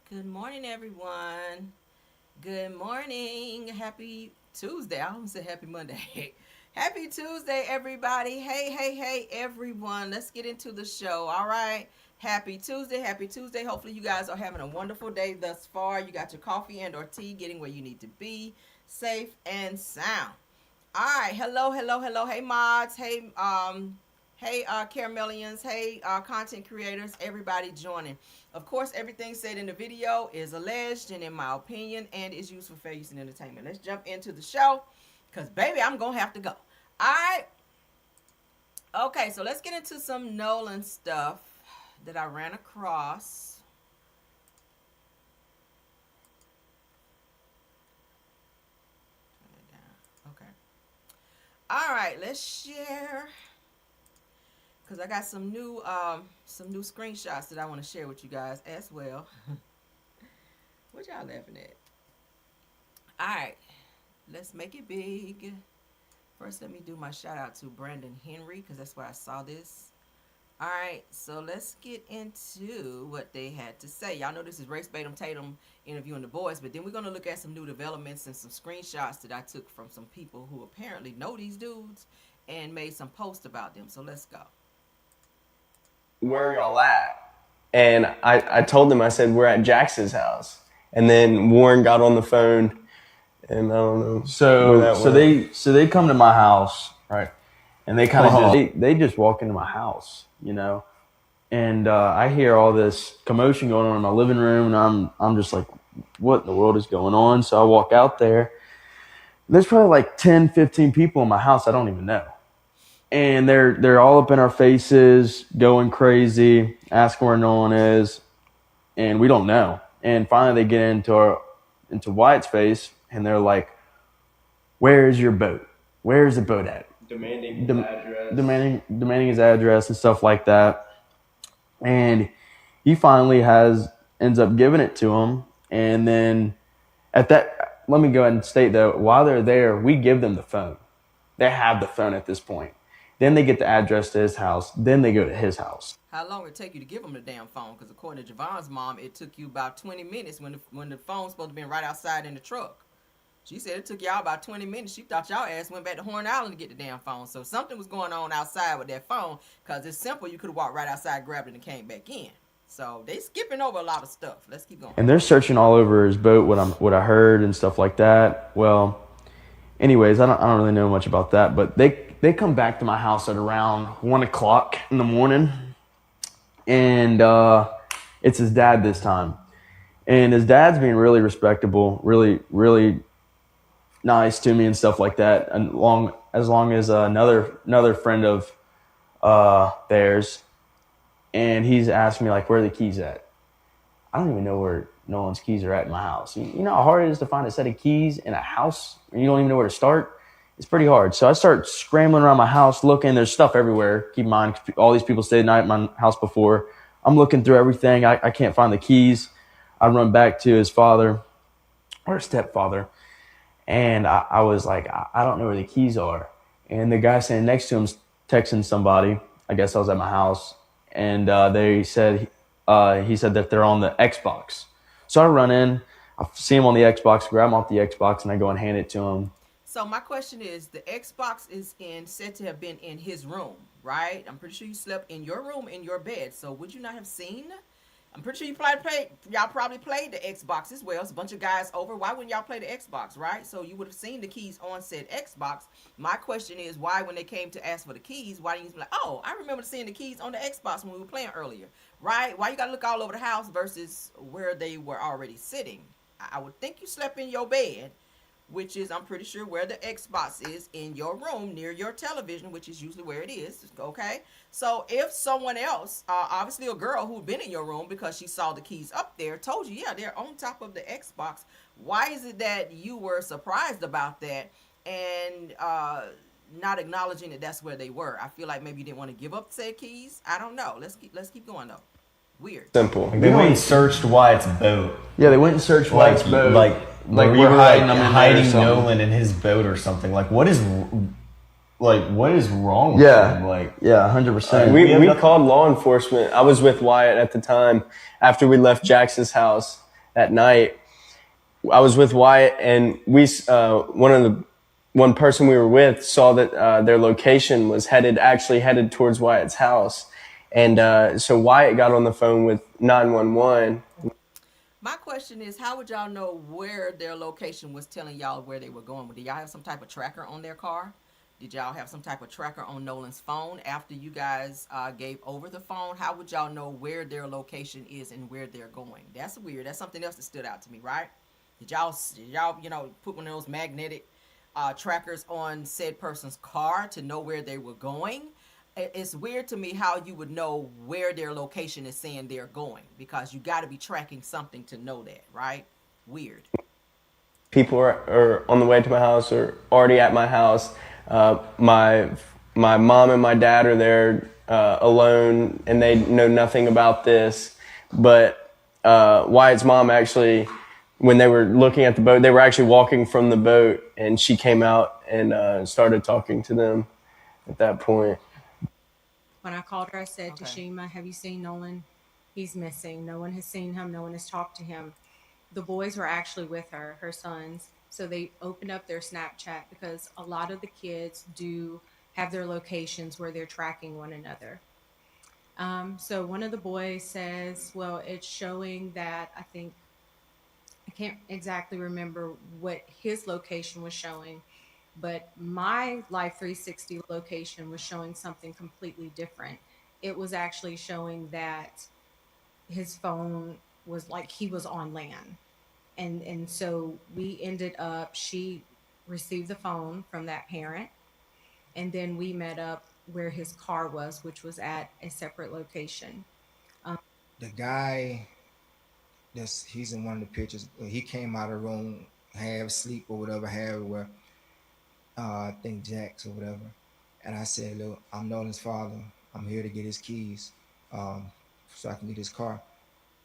Good morning, everyone. Good morning. Happy Tuesday. I almost said happy Monday. Happy Tuesday, everybody. Hey, everyone. Let's get into the show. All right. Happy Tuesday. Happy Tuesday. Hopefully, you guys are having a wonderful day thus far. You got your coffee and or tea, getting where you need to be, safe and sound. All right. Hello. Hey, mods. Hey, Caramellians. Hey, content creators. Everybody joining. Of course, everything said in the video is alleged and in my opinion and is used for fair use and entertainment. Let's jump into the show because, baby, I'm going to have to go. All right. Okay, so let's get into some Nolan stuff that I ran across. Turn it down. Okay. All right, let's share because I got some new screenshots that I want to share with you guys as well. What y'all laughing at? All right, let's make it big. First, let me do my shout out to Brandon Henry because that's where I saw this. All right, so let's get into what they had to say. Y'all know this is Race Batum Tatum interviewing the boys, but then we're going to look at some new developments and some screenshots that I took from some people who apparently know these dudes and made some posts about them. So let's go. Where y'all at? And I told them, I said, we're at Jax's house. And then Warren got on the phone, and I don't know. So they come to my house, right? And they kind of they just walk into my house, and I hear all this commotion going on in my living room, and I'm just like, what in the world is going on? So I walk out there. There's probably like 10, 15 people in my house I don't even know. And they're all up in our faces, going crazy, asking where Nolan is, and we don't know. And finally, they get into Wyatt's face, and they're like, "Where is your boat? Where is the boat at?" Demanding his address. Demanding his address and stuff like that. And he finally ends up giving it to him. And then let me go ahead and state that while they're there, we give them the phone. They have the phone at this point. Then they get the address to his house. Then they go to his house. How long it take you to give them the damn phone? Because according to Javon's mom, it took you about 20 minutes when the phone's supposed to be right outside in the truck. She said it took y'all about 20 minutes. She thought y'all ass went back to Horn Island to get the damn phone. So something was going on outside with that phone because it's simple. You could have walked right outside, grabbed it, and came back in. So they skipping over a lot of stuff. Let's keep going. And they're searching all over his boat, what I heard and stuff like that. Well, anyways, I don't really know much about that, but they come back to my house at around 1:00 in the morning, and it's his dad this time, and his dad's being really respectable, really nice to me and stuff like that. And as long as another friend of theirs, and he's asked me like, where are the keys at? I don't even know where Nolan's keys are at in my house. You know how hard it is to find a set of keys in a house and you don't even know where to start? It's pretty hard. So I start scrambling around my house looking. There's stuff everywhere. Keep in mind, all these people stayed the night at my house before. I'm looking through everything. I can't find the keys. I run back to his father or stepfather. And I was like, I don't know where the keys are. And the guy standing next to him's texting somebody. I guess I was at my house. And he said that they're on the Xbox. So I run in, I see him on the Xbox, grab him off the Xbox, and I go and hand it to him. So my question is, the Xbox is said to have been in his room, right? I'm pretty sure you slept in your room in your bed. So would you not have seen? I'm pretty sure y'all probably played the Xbox as well. It's a bunch of guys over. Why wouldn't y'all play the Xbox, right? So you would have seen the keys on said Xbox. My question is, why when they came to ask for the keys, why didn't you be like, oh, I remember seeing the keys on the Xbox when we were playing earlier, right? Why you gotta look all over the house versus where they were already sitting? I would think you slept in your bed, which is, I'm pretty sure, where the Xbox is in your room near your television, which is usually where it is. Okay. So if someone else, obviously a girl who'd been in your room because she saw the keys up there, told you, yeah, they're on top of the Xbox, why is it that you were surprised about that and not acknowledging that that's where they were? I feel like maybe you didn't want to give up said keys. I don't know. Let's keep going though. Weird. Simple. They went and searched Wyatt's boat. Yeah, they went and searched Wyatt's boat. Like we were were hiding Nolan in his boat or something. What is wrong with him? 100%. We called law enforcement. I was with Wyatt at the time after we left Jax's house, at night. I was with Wyatt, and one person we were with saw that their location was actually headed towards Wyatt's house, and so Wyatt got on the phone with 911. My question is, how would y'all know where their location was telling y'all where they were going? Did y'all have some type of tracker on their car? Did y'all have some type of tracker on Nolan's phone after you guys gave over the phone? How would y'all know where their location is and where they're going? That's weird. That's something else that stood out to me, right? Did y'all put one of those magnetic trackers on said person's car to know where they were going? It's weird to me how you would know where their location is saying they're going, because you got to be tracking something to know that, right? Weird. People are on the way to my house or already at my house. My mom and my dad are there alone, and they know nothing about this. But Wyatt's mom actually, when they were looking at the boat, they were actually walking from the boat, and she came out and started talking to them at that point. When I called her, I said to Okay. Shima, "Have you seen Nolan? He's missing. No one has seen him. No one has talked to him." The boys were actually with her, her sons. So they opened up their Snapchat because a lot of the kids do have their locations where they're tracking one another. So one of the boys says, well, it's showing that I can't exactly remember what his location was showing, but my Life 360 location was showing something completely different. It was actually showing that his phone was like he was on land. And so we ended up, she received the phone from that parent, and then we met up where his car was, which was at a separate location. The guy he's in one of the pictures. He came out of the room, half sleep or whatever, half where I think Jax or whatever. And I said, "Look, I'm Nolan's father. I'm here to get his keys, um, so I can get his car."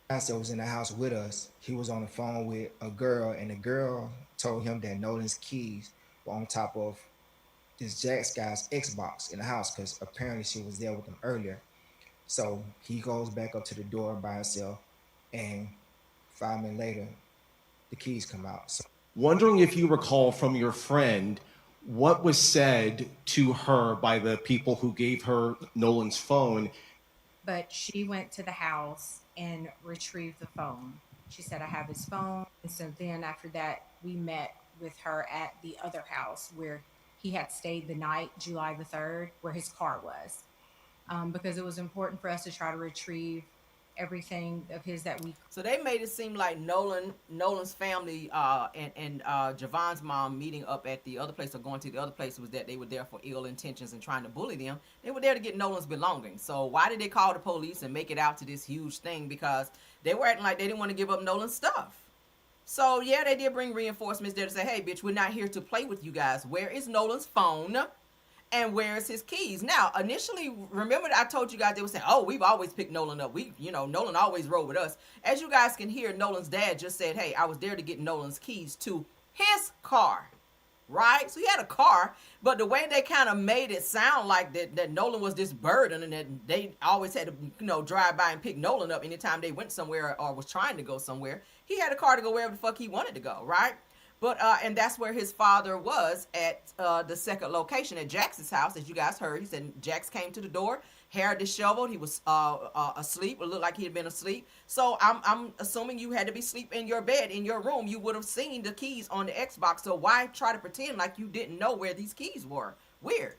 I said was in the house with us. He was on the phone with a girl, and the girl told him that Nolan's keys were on top of this Jax guy's Xbox in the house because apparently she was there with him earlier. So he goes back up to the door by himself, and 5 minutes later, the keys come out. So Wondering if you recall from your friend what was said to her by the people who gave her Nolan's phone. But she went to the house and retrieved the phone. She said, "I have his phone." And so then after that, we met with her at the other house where he had stayed the night, July the 3rd, where his car was. Because it was important for us to try to retrieve everything of his that we. So they made it seem like Nolan's family, and Javon's mom meeting up at the other place or going to the other place was that they were there for ill intentions and trying to bully them. They were there to get Nolan's belongings. So why did they call the police and make it out to this huge thing? Because they were acting like they didn't want to give up Nolan's stuff. So yeah, they did bring reinforcements there to say, "Hey, bitch, we're not here to play with you guys. Where is Nolan's phone? And where's his keys?" Now, initially, remember that I told you guys they were saying, "Oh, we've always picked Nolan up. Nolan always rode with us." As you guys can hear, Nolan's dad just said, "Hey, I was there to get Nolan's keys to his car." Right? So he had a car, but the way they kind of made it sound like that Nolan was this burden and that they always had to, drive by and pick Nolan up anytime they went somewhere or was trying to go somewhere. He had a car to go wherever the fuck he wanted to go, right? But and that's where his father was at the second location at Jax's house, as you guys heard. He said Jax came to the door, hair disheveled. He was asleep. It looked like he had been asleep. So I'm assuming you had to be asleep in your bed in your room. You would have seen the keys on the Xbox. So why try to pretend like you didn't know where these keys were? Weird.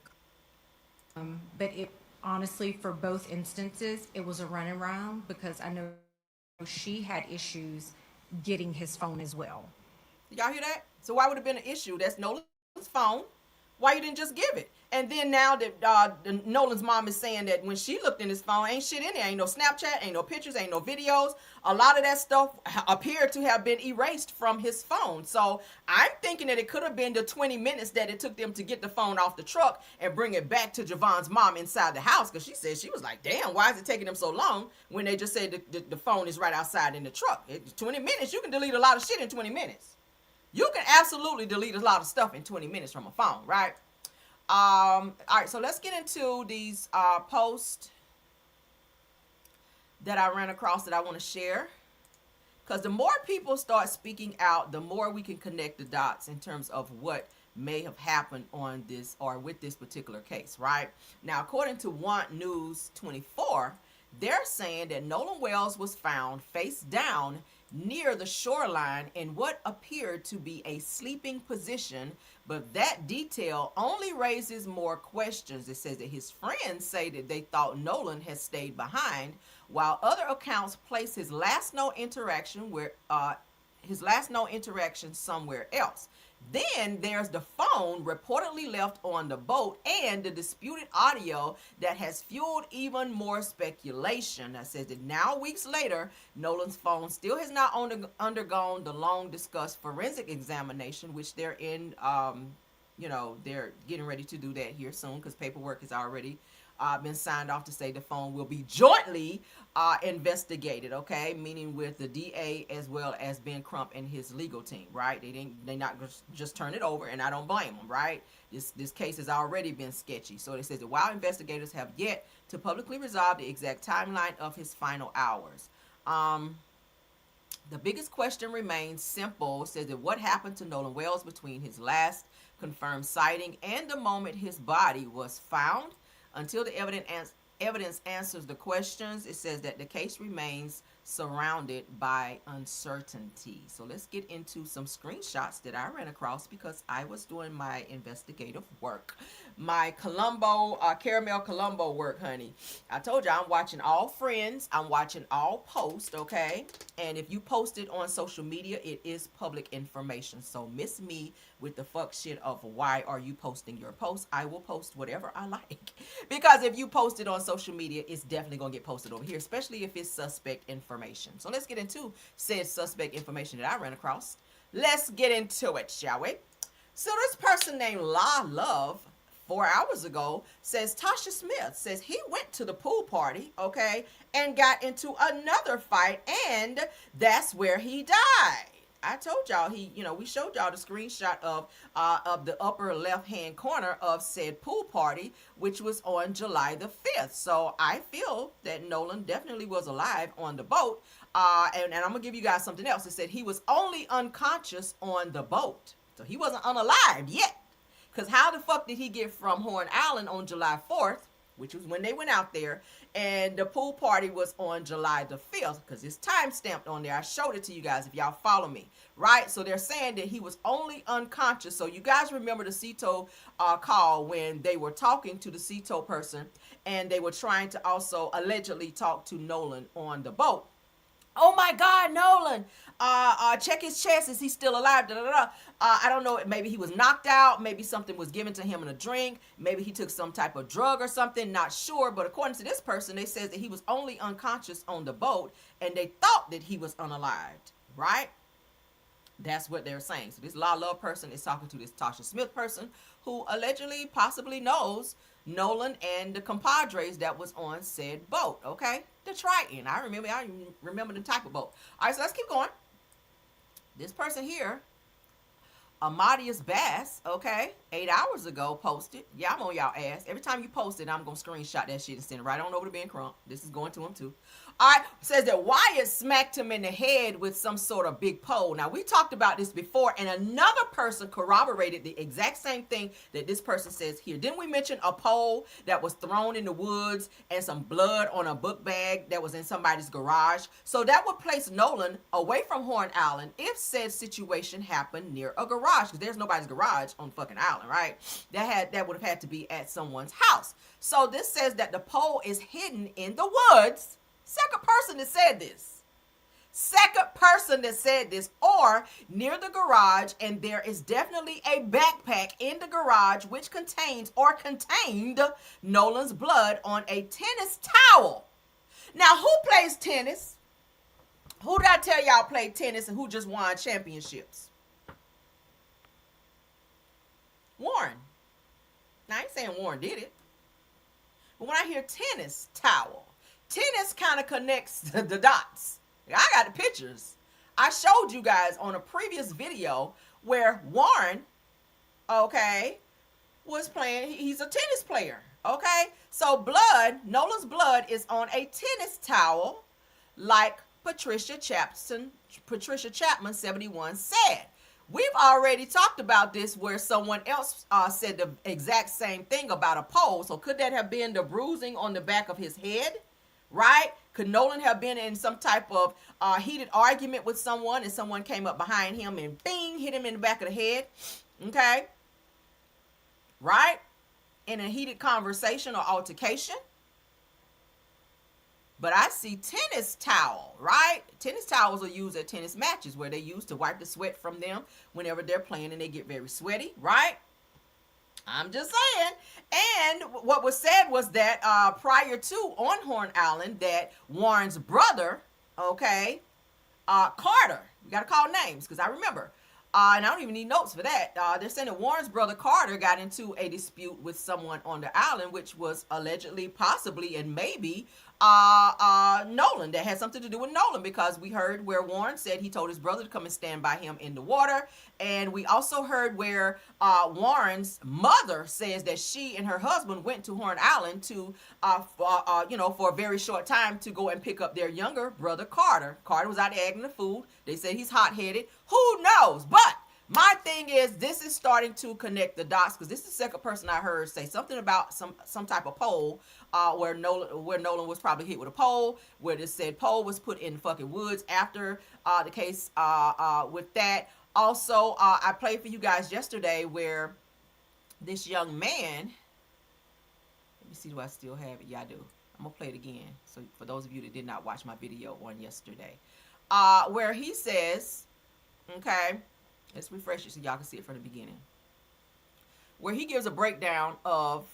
But it honestly, for both instances, it was a runaround because I know she had issues getting his phone as well. Did y'all hear that? So why would it have been an issue? That's Nolan's phone. Why you didn't just give it? And then now that Nolan's mom is saying that when she looked in his phone, ain't shit in there. Ain't no Snapchat, ain't no pictures, ain't no videos. A lot of that stuff appeared to have been erased from his phone. So I'm thinking that it could have been the 20 minutes that it took them to get the phone off the truck and bring it back to Javon's mom inside the house. Because she said, she was like, "Damn, why is it taking them so long?" When they just said the phone is right outside in the truck. 20 minutes, you can delete a lot of shit in 20 minutes. You can absolutely delete a lot of stuff in 20 minutes from a phone, right? All right, so let's get into these posts that I ran across that I want to share. Because the more people start speaking out, the more we can connect the dots in terms of what may have happened on this or with this particular case, right? Now, according to Want News 24, they're saying that Nolan Wells was found face down near the shoreline in what appeared to be a sleeping position, but that detail only raises more questions. It says that his friends say that they thought Nolan had stayed behind, while other accounts place his last known interaction somewhere else. Then there's the phone reportedly left on the boat and the disputed audio that has fueled even more speculation. That says that now, weeks later, Nolan's phone still has not undergone the long discussed forensic examination, which they're in, they're getting ready to do that here soon because paperwork has already been signed off to say the phone will be jointly investigated, okay? Meaning with the DA as well as Ben Crump and his legal team, right? They not just turn it over, and I don't blame them, right? This case has already been sketchy. So it says that while investigators have yet to publicly resolve the exact timeline of his final hours, the biggest question remains simple. It says that what happened to Nolan Wells between his last confirmed sighting and the moment his body was found? Until the evidence answers the questions, it says that the case remains surrounded by uncertainty. So let's get into some screenshots that I ran across because I was doing my investigative work. My caramel Colombo work, honey. I told you I'm watching all friends. I'm watching all posts, okay? And if you post it on social media, it is public information. So miss me with the fuck shit of why are you posting your posts. I will post whatever I like. Because if you post it on social media, it's definitely going to get posted over here, especially if it's suspect information. So let's get into said suspect information that I ran across. Let's get into it, shall we? So this person named La Love 4 hours ago says Tasha Smith says he went to the pool party, okay, and got into another fight, and that's where he died. I told y'all we showed y'all the screenshot of the upper left-hand corner of said pool party, which was on July the 5th. So I feel that Nolan definitely was alive on the boat. And I'm going to give you guys something else. It said he was only unconscious on the boat. So he wasn't unalived yet. Because how the fuck did he get from Horn Island on July 4th, which was when they went out there, and the pool party was on July the 5th, because it's time stamped on there. I showed it to you guys if y'all follow me, right? So they're saying that he was only unconscious. So you guys remember the CETO call when they were talking to the CETO person, and they were trying to also allegedly talk to Nolan on the boat. Oh my God, Nolan, check his chest. Is he still alive? I don't know. Maybe he was knocked out. Maybe something was given to him in a drink. Maybe he took some type of drug or something. Not sure. But according to this person, they says that he was only unconscious on the boat, and they thought that he was unalived, right? That's what they're saying. So this La Love person is talking to this Tasha Smith person who allegedly possibly knows Nolan and the compadres that was on said boat, okay? The Triton. I remember the type of boat. All right, so let's keep going. This person here, Amadius Bass, okay, 8 hours ago posted. Yeah, I'm on y'all ass. Every time you post it, I'm going to screenshot that shit and send it right on over to Ben Crump. This is going to him too. All right, says that Wyatt smacked him in the head with some sort of big pole. Now, we talked about this before, and another person corroborated the exact same thing that this person says here. Didn't we mention a pole that was thrown in the woods and some blood on a book bag that was in somebody's garage? So that would place Nolan away from Horn Island if said situation happened near a garage, because there's nobody's garage on fucking island, right? That would have had to be at someone's house. So this says that the pole is hidden in the woods. Second person that said this, or near the garage, and there is definitely a backpack in the garage which contained Nolan's blood on a tennis towel. Now, who plays tennis? Who did I tell y'all played tennis and who just won championships? Warren. Now, I ain't saying Warren did it. But when I hear tennis towel, tennis kind of connects the dots. I got the pictures. I showed you guys on a previous video where Warren, okay, was playing. He's a tennis player, okay? So Nolan's blood is on a tennis towel like Patricia Chapman 71 said. We've already talked about this where someone else said the exact same thing about a pole. So could that have been the bruising on the back of his head? Right? Could Nolan have been in some type of heated argument with someone and someone came up behind him and bing, hit him in the back of the head? Okay? Right? In a heated conversation or altercation? But I see tennis towel, right? Tennis towels are used at tennis matches where they use to wipe the sweat from them whenever they're playing and they get very sweaty, right? I'm just saying. And what was said was that prior to on Horn Island, that Warren's brother, okay, Carter, we got to call names because I remember. And I don't even need notes for that. They're saying that Warren's brother Carter got into a dispute with someone on the island, which was allegedly, possibly, and maybe Nolan. That had something to do with Nolan because we heard where Warren said he told his brother to come and stand by him in the water. And we also heard where Warren's mother says that she and her husband went to Horn Island to, for a very short time to go and pick up their younger brother Carter. Carter was out there acting the fool. They said he's hot-headed. Who knows? But my thing is, this is starting to connect the dots because this is the second person I heard say something about some type of pole where Nolan was probably hit with a pole, where this said pole was put in fucking woods after the case with that. Also, I played for you guys yesterday where this young man, let me see, do I still have it? Yeah, I do. I'm going to play it again. So for those of you that did not watch my video on yesterday, where he says, okay, let's refresh it so y'all can see it from the beginning, where he gives a breakdown of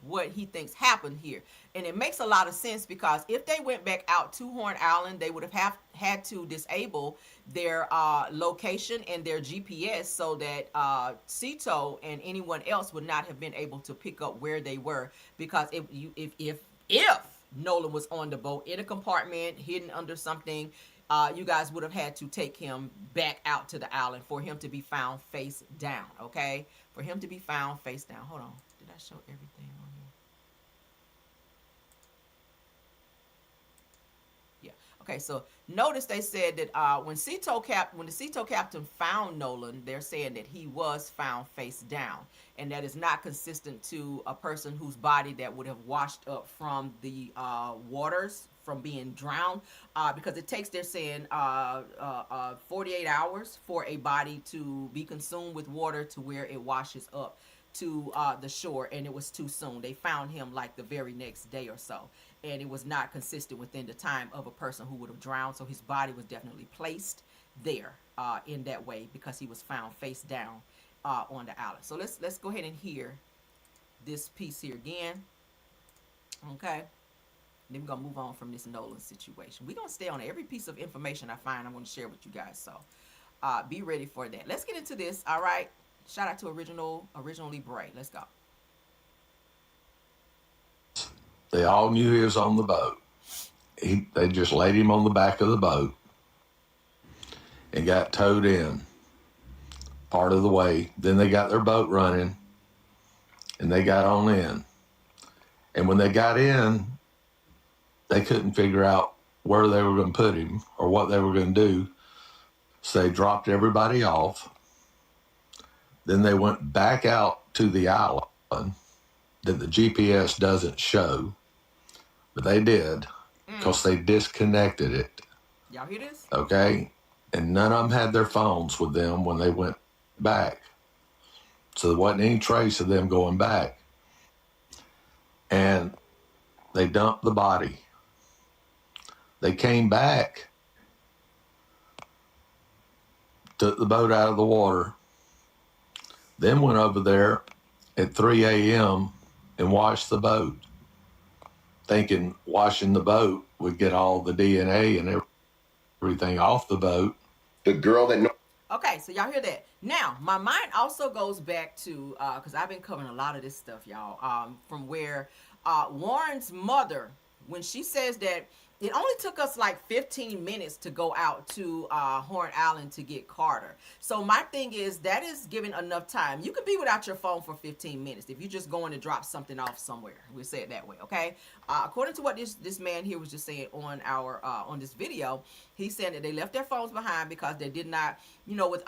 what he thinks happened here. And it makes a lot of sense because if they went back out to Horn Island, they would have had to disable their location and their GPS so that Cito and anyone else would not have been able to pick up where they were. Because if Nolan was on the boat in a compartment hidden under something, you guys would have had to take him back out to the island for him to be found face down, okay? For him to be found face down. Hold on. Did I show everything on here? Yeah. Okay, so notice they said that when the Cito captain found Nolan, they're saying that he was found face down. And that is not consistent to a person whose body that would have washed up from the waters from being drowned, because it takes, they're saying, 48 hours for a body to be consumed with water to where it washes up to the shore, and it was too soon. They found him like the very next day or so, and it was not consistent within the time of a person who would have drowned, so his body was definitely placed there in that way because he was found face down on the island. So let's go ahead and hear this piece here again, okay? Then we're going to move on from this Nolan situation. We're going to stay on every piece of information I find I'm going to share with you guys. So be ready for that. Let's get into this. All right. Shout out to originally Bray. Let's go. They all knew he was on the boat. They just laid him on the back of the boat and got towed in part of the way. Then they got their boat running and they got on in. And when they got in, they couldn't figure out where they were going to put him or what they were going to do. So they dropped everybody off. Then they went back out to the island that the GPS doesn't show, but they did because they disconnected it. Y'all hear this? Okay. And none of them had their phones with them when they went back. So there wasn't any trace of them going back. And they dumped the body. They came back, took the boat out of the water, then went over there at 3 a.m. and washed the boat, thinking washing the boat would get all the DNA and everything off the boat. The girl that... Okay, so y'all hear that. Now, my mind also goes back to, because I've been covering a lot of this stuff, y'all, from where Warren's mother when she says that it only took us like 15 minutes to go out to Horn Island to get Carter. So my thing is that is giving enough time. You could be without your phone for 15 minutes if you're just going to drop something off somewhere. We'll say it that way, okay? According to what this man here was just saying on our on this video, he's saying that they left their phones behind because they did not, with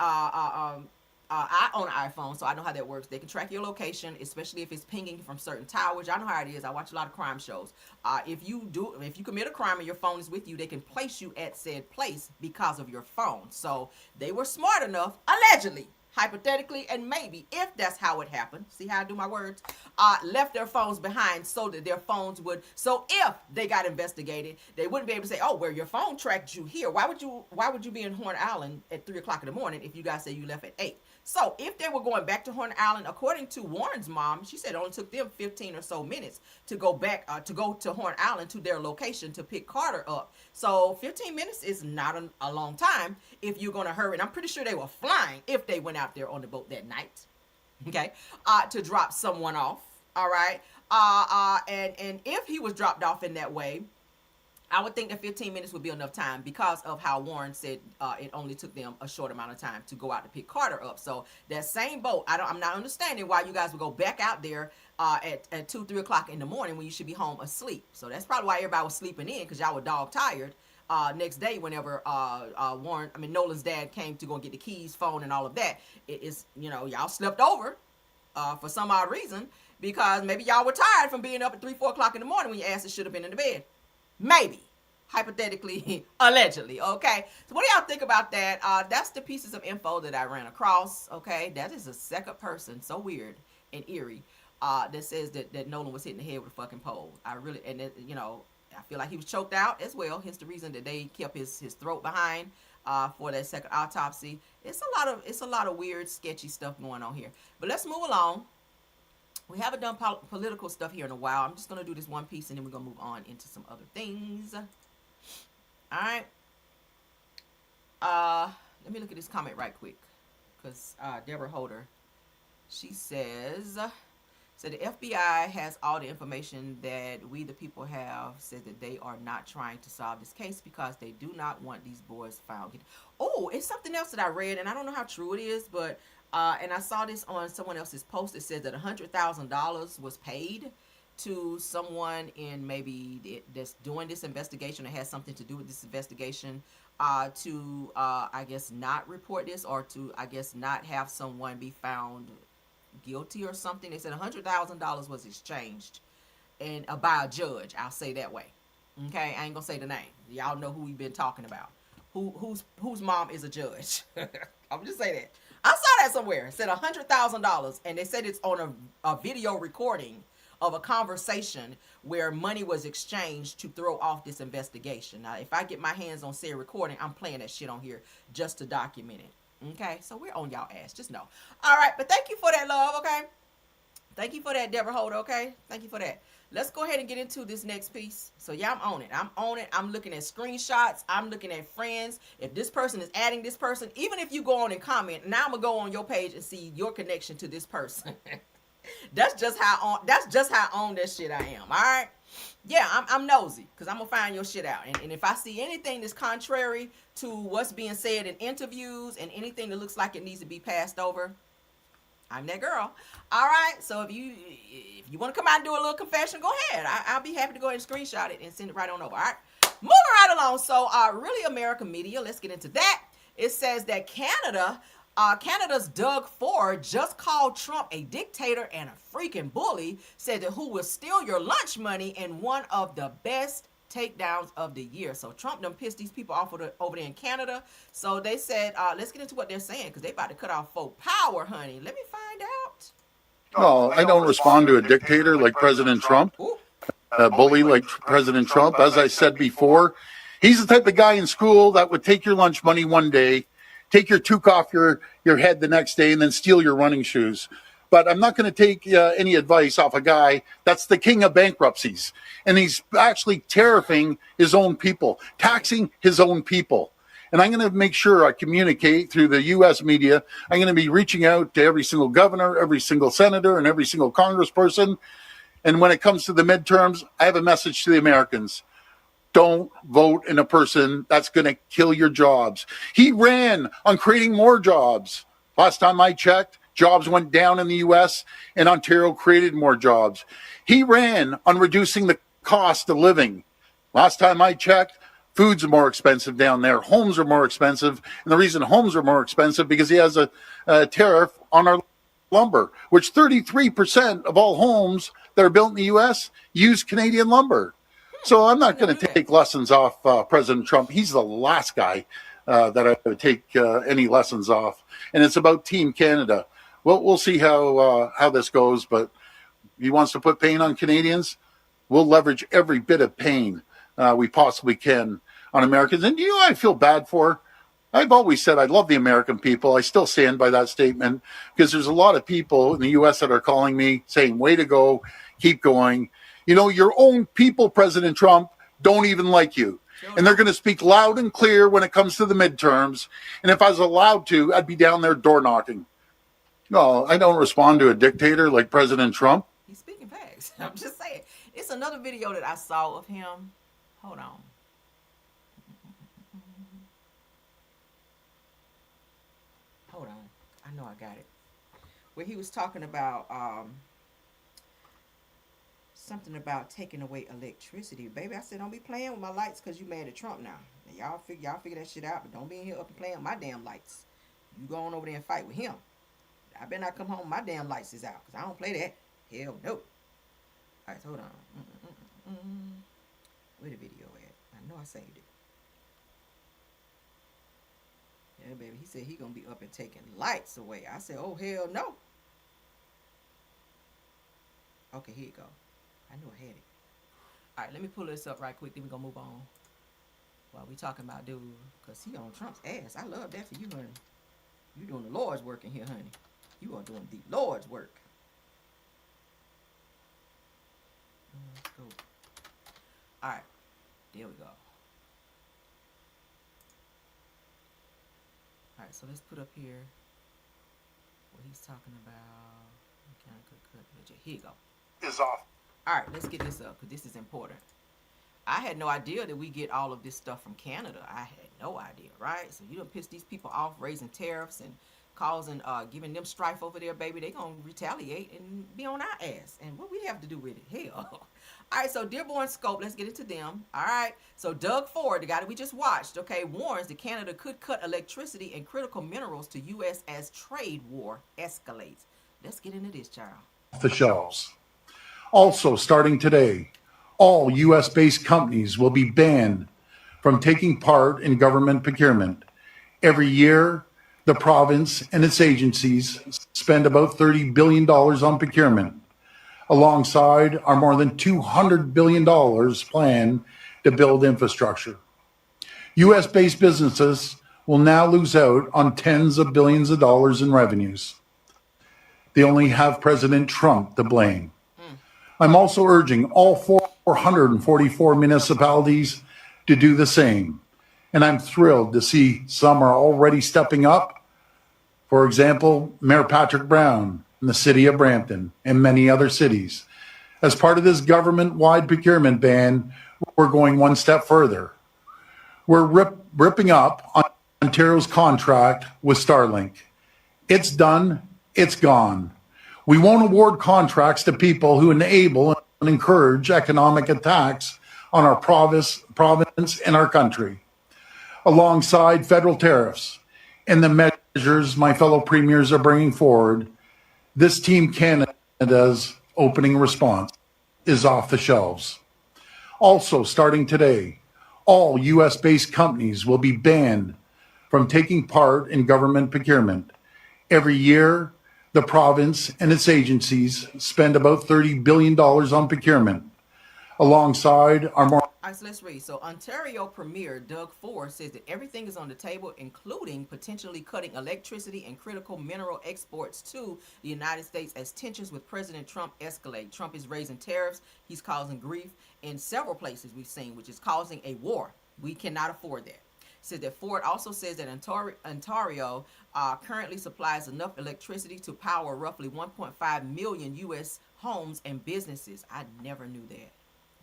I own an iPhone, so I know how that works. They can track your location, especially if it's pinging from certain towers. I know how it is. I watch a lot of crime shows. If you commit a crime and your phone is with you, they can place you at said place because of your phone. So they were smart enough, allegedly, hypothetically, and maybe if that's how it happened. See how I do my words? Left their phones behind so that their phones would. So if they got investigated, they wouldn't be able to say, "Oh, where your phone tracked you here." Why would you be in Horn Island at 3:00 in the morning if you guys say you left at 8? So if they were going back to Horn Island, according to Warren's mom, she said it only took them 15 or so minutes to go back to go to Horn Island to their location to pick Carter up. So 15 minutes is not a long time if you're going to hurry. And I'm pretty sure they were flying if they went out there on the boat that night, okay, to drop someone off. All right. And if he was dropped off in that way, I would think that 15 minutes would be enough time because of how Warren said it only took them a short amount of time to go out to pick Carter up. So that same boat, I'm not understanding why you guys would go back out there at 2, 3 o'clock in the morning when you should be home asleep. So that's probably why everybody was sleeping in, because y'all were dog tired. Next day, whenever Nolan's dad came to go and get the keys, phone, and all of that, y'all slept over for some odd reason, because maybe y'all were tired from being up at 3, 4 o'clock in the morning when your asses should have been in the bed. Maybe, hypothetically, allegedly, okay? So what do y'all think about that? That's the pieces of info that I ran across, okay? That is a second person, so weird and eerie, that says that Nolan was hitting the head with a fucking pole. I feel like he was choked out as well. Hence the reason that they kept his throat behind for that second autopsy. It's a lot of weird, sketchy stuff going on here. But let's move along. We haven't done political stuff here in a while. I'm just going to do this one piece, and then we're going to move on into some other things. All right. Let me look at this comment right quick, because Deborah Holder, she says the FBI has all the information that we the people have, said that they are not trying to solve this case because they do not want these boys found. Oh, it's something else that I read, and I don't know how true it is, but and I saw this on someone else's post. It said that $100,000 was paid to someone in maybe that's doing this investigation or has something to do with this investigation to I guess not report this, or to I guess not have someone be found guilty or something. They said $100,000 was exchanged and by a judge. I'll say that way. Okay, I ain't gonna say the name. Y'all know who we've been talking about. Whose mom is a judge. I'm just say that. I saw that somewhere. It said $100,000, and they said it's on a video recording of a conversation where money was exchanged to throw off this investigation. Now, if I get my hands on said recording, I'm playing that shit on here just to document it. Okay, so we're on y'all ass. Just know. All right, but thank you for that, love. Okay, thank you for that, Deborah Holder. Okay, thank you for that. Let's go ahead and get into this next piece. So yeah, I'm on it. I'm looking at screenshots. I'm looking at friends. If this person is adding this person, even if you go on and comment, now I'm gonna go on your page and see your connection to this person. That's just how on that shit I am. All right. Yeah, I'm nosy, because I'm gonna find your shit out. And if I see anything that's contrary to what's being said in interviews and anything that looks like it needs to be passed over, I'm that girl. All right. So if you want to come out and do a little confession, go ahead. I'll be happy to go ahead and screenshot it and send it right on over. All right. Moving right along. So really American media, let's get into that. It says that Canada's Doug Ford just called Trump a dictator and a freaking bully, said that who will steal your lunch money in one of the best takedowns of the year. So Trump done pissed these people off over there in Canada. So they said, let's get into what they're saying, because they about to cut off folk power, honey. Let me find out. No, I don't respond to a dictator like President Trump, a bully like President Trump. As I said before, he's the type of guy in school that would take your lunch money one day, take your toque off your head the next day, and then steal your running shoes. But I'm not going to take any advice off a guy that's the king of bankruptcies. And he's actually tariffing his own people, taxing his own people. And I'm going to make sure I communicate through the U.S. media. I'm going to be reaching out to every single governor, every single senator, and every single congressperson. And when it comes to the midterms, I have a message to the Americans. Don't vote in a person that's going to kill your jobs. He ran on creating more jobs. Last time I checked, jobs went down in the US and Ontario created more jobs. He ran on reducing the cost of living. Last time I checked, food's more expensive down there. Homes are more expensive. And the reason homes are more expensive because he has a tariff on our lumber, which 33% of all homes that are built in the US use Canadian lumber. So I'm not going to take lessons off President Trump. He's the last guy that I would take any lessons off. And it's about Team Canada. Well, we'll see how this goes. But he wants to put pain on Canadians. We'll leverage every bit of pain we possibly can on Americans. And I feel bad for. I've always said I love the American people. I still stand by that statement because there's a lot of people in the U.S. that are calling me saying, way to go, keep going. Your own people, President Trump, don't even like you. And they're going to speak loud and clear when it comes to the midterms. And if I was allowed to, I'd be down there door knocking. No, I don't respond to a dictator like President Trump. He's speaking facts. I'm just saying. It's another video that I saw of him. Hold on. Hold on. I know I got it. Where he was talking about something about taking away electricity. Baby, I said, don't be playing with my lights because you mad at Trump now. Y'all figure that shit out, but don't be in here up and playing with my damn lights. You go on over there and fight with him. I better not come home, my damn lights is out because I don't play that. Hell no. All right, so hold on. Where the video at? I know I saved it. Yeah, baby, he said he gonna be up and taking lights away. I said, oh, hell no. Okay, here you go. I knew I had it. All right, let me pull this up right quick. Then we're going to move on. While we talking about dude, because he on Trump's ass. I love that for you, honey. You doing the Lord's work in here, honey. You are doing the Lord's work. Let's go. All right, there we go. All right, so let's put up here what he's talking about. Here you go. Is off. All right, let's get this up because this is important. I had no idea that we get all of this stuff from Canada. I had no idea, right? So you done piss these people off, raising tariffs and causing, giving them strife over there, baby. They gonna retaliate and be on our ass. And what we have to do with it? Hell. All right, so Dearborn Scope, let's get into them. All right, so Doug Ford, the guy that we just watched, okay, warns that Canada could cut electricity and critical minerals to U.S. as trade war escalates. Let's get into this, child. The shelves. Also, starting today, all U.S.-based companies will be banned from taking part in government procurement. Every year, the province and its agencies spend about $30 billion on procurement, alongside our more than $200 billion plan to build infrastructure. U.S.-based businesses will now lose out on tens of billions of dollars in revenues. They only have President Trump to blame. I'm also urging all 444 municipalities to do the same. And I'm thrilled to see some are already stepping up. For example, Mayor Patrick Brown in the city of Brampton and many other cities. As part of this government-wide procurement ban, we're going one step further. We're ripping up Ontario's contract with Starlink. It's done. It's gone. We won't award contracts to people who enable and encourage economic attacks on our province and our country. Alongside federal tariffs and the measures my fellow premiers are bringing forward, this Team Canada's opening response is off the shelves. Also, starting today, all U.S.-based companies will be banned from taking part in government procurement. Every year, the province and its agencies spend about $30 billion on procurement, alongside our more... All right, so let's read. So Ontario Premier Doug Ford says that everything is on the table, including potentially cutting electricity and critical mineral exports to the United States as tensions with President Trump escalate. Trump is raising tariffs. He's causing grief in several places we've seen, which is causing a war. We cannot afford that. Said that Ford also says that Ontario currently supplies enough electricity to power roughly 1.5 million U.S. homes and businesses. I never knew that.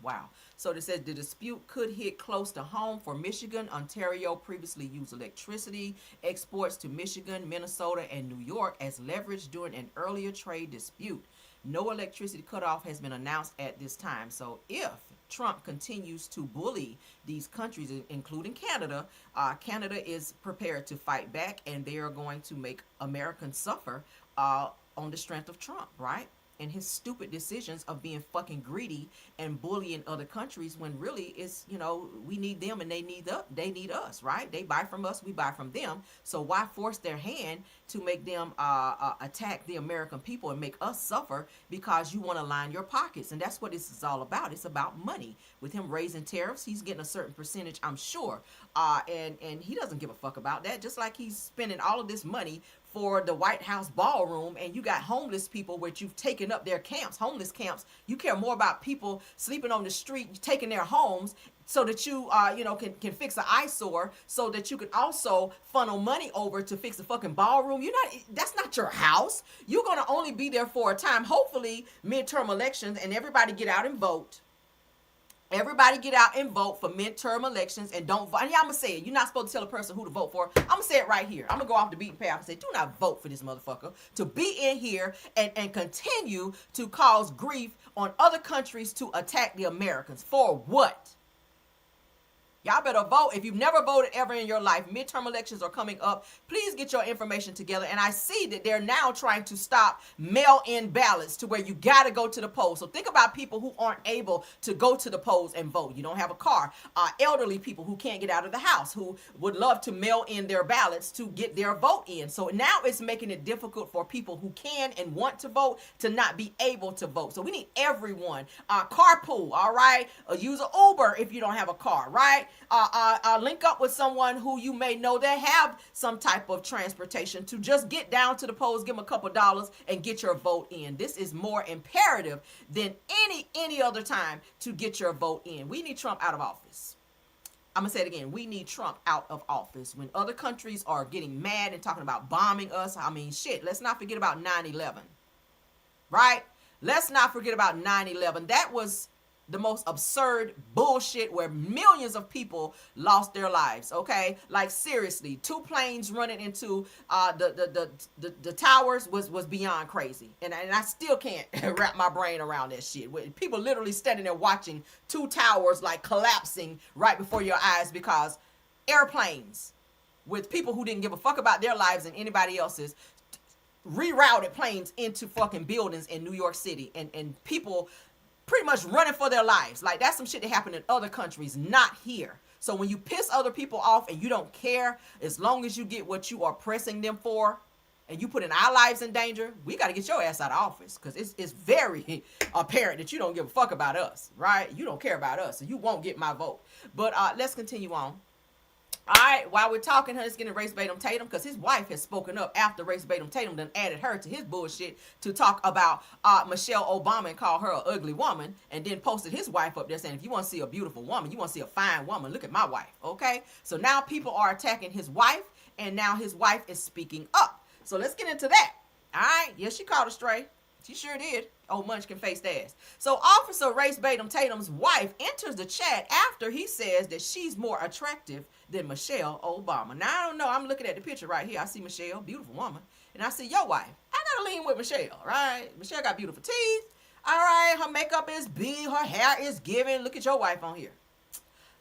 Wow. So it says the dispute could hit close to home for Michigan. Ontario previously used electricity exports to Michigan, Minnesota, and New York as leverage during an earlier trade dispute. No electricity cutoff has been announced at this time. So if Trump continues to bully these countries, including Canada, Canada is prepared to fight back, and they are going to make Americans suffer on the strength of Trump, right? And his stupid decisions of being fucking greedy and bullying other countries, when really it's, you know, we need them and they need us, right? They buy from us, we buy from them. So why force their hand to make them attack the American people and make us suffer because you want to line your pockets? And that's what this is all about. It's about money. With him raising tariffs, he's getting a certain percentage, I'm sure. And he doesn't give a fuck about that. Just like he's spending all of this money for the White House ballroom, and you got homeless people, which you've taken up their camps, homeless camps. You care more about people sleeping on the street, taking their homes, so that you, can fix an eyesore, so that you can also funnel money over to fix the fucking ballroom. That's not your house. You're gonna only be there for a time. Hopefully, midterm elections, and everybody get out and vote. Everybody get out and vote for midterm elections, and don't vote. And yeah, I'm going to say it. You're not supposed to tell a person who to vote for. I'm going to say it right here. I'm going to go off the beaten path and say, do not vote for this motherfucker to be in here and continue to cause grief on other countries to attack the Americans. For what? Y'all better vote. If you've never voted ever in your life, midterm elections are coming up. Please get your information together. And I see that they're now trying to stop mail-in ballots to where you got to go to the polls. So think about people who aren't able to go to the polls and vote. You don't have a car. Elderly people who can't get out of the house, who would love to mail in their ballots to get their vote in. So now it's making it difficult for people who can and want to vote to not be able to vote. So we need everyone. Carpool, all right? Use an Uber if you don't have a car, right? Link up with someone who you may know that have some type of transportation to just get down to the polls, give them a couple dollars, and get your vote in. This is more imperative than any other time to get your vote in. We need Trump out of office. I'm going to say it again. We need Trump out of office. When other countries are getting mad and talking about bombing us, I mean, shit, let's not forget about 9/11. Right? Let's not forget about 9/11. That was the most absurd bullshit where millions of people lost their lives, okay? Like, seriously, 2 planes running into the towers was beyond crazy. And I still can't wrap my brain around that shit. People literally standing there watching 2 towers, like, collapsing right before your eyes because airplanes with people who didn't give a fuck about their lives and anybody else's rerouted planes into fucking buildings in New York City, and people pretty much running for their lives. Like, that's some shit that happened in other countries, not here. So when you piss other people off and you don't care, as long as you get what you are pressing them for, and you put in our lives in danger, we got to get your ass out of office, because it's very apparent that you don't give a fuck about us, right? You don't care about us, so you won't get my vote. But let's continue on. All right, while we're talking, let's get to Race Batum Tatum, because his wife has spoken up after Race Batum Tatum then added her to his bullshit to talk about Michelle Obama and call her an ugly woman, and then posted his wife up there saying, if you want to see a beautiful woman, you want to see a fine woman, look at my wife, okay? So now people are attacking his wife, and now his wife is speaking up. So let's get into that. All right, yes, she called her stray. She sure did. Old Munchkin faced ass. So Officer Race Batum Tatum's wife enters the chat after he says that she's more attractive than Michelle Obama. Now, I don't know. I'm looking at the picture right here. I see Michelle, beautiful woman. And I see your wife. I gotta lean with Michelle, right? Michelle got beautiful teeth. All right, her makeup is big. Her hair is giving. Look at your wife on here.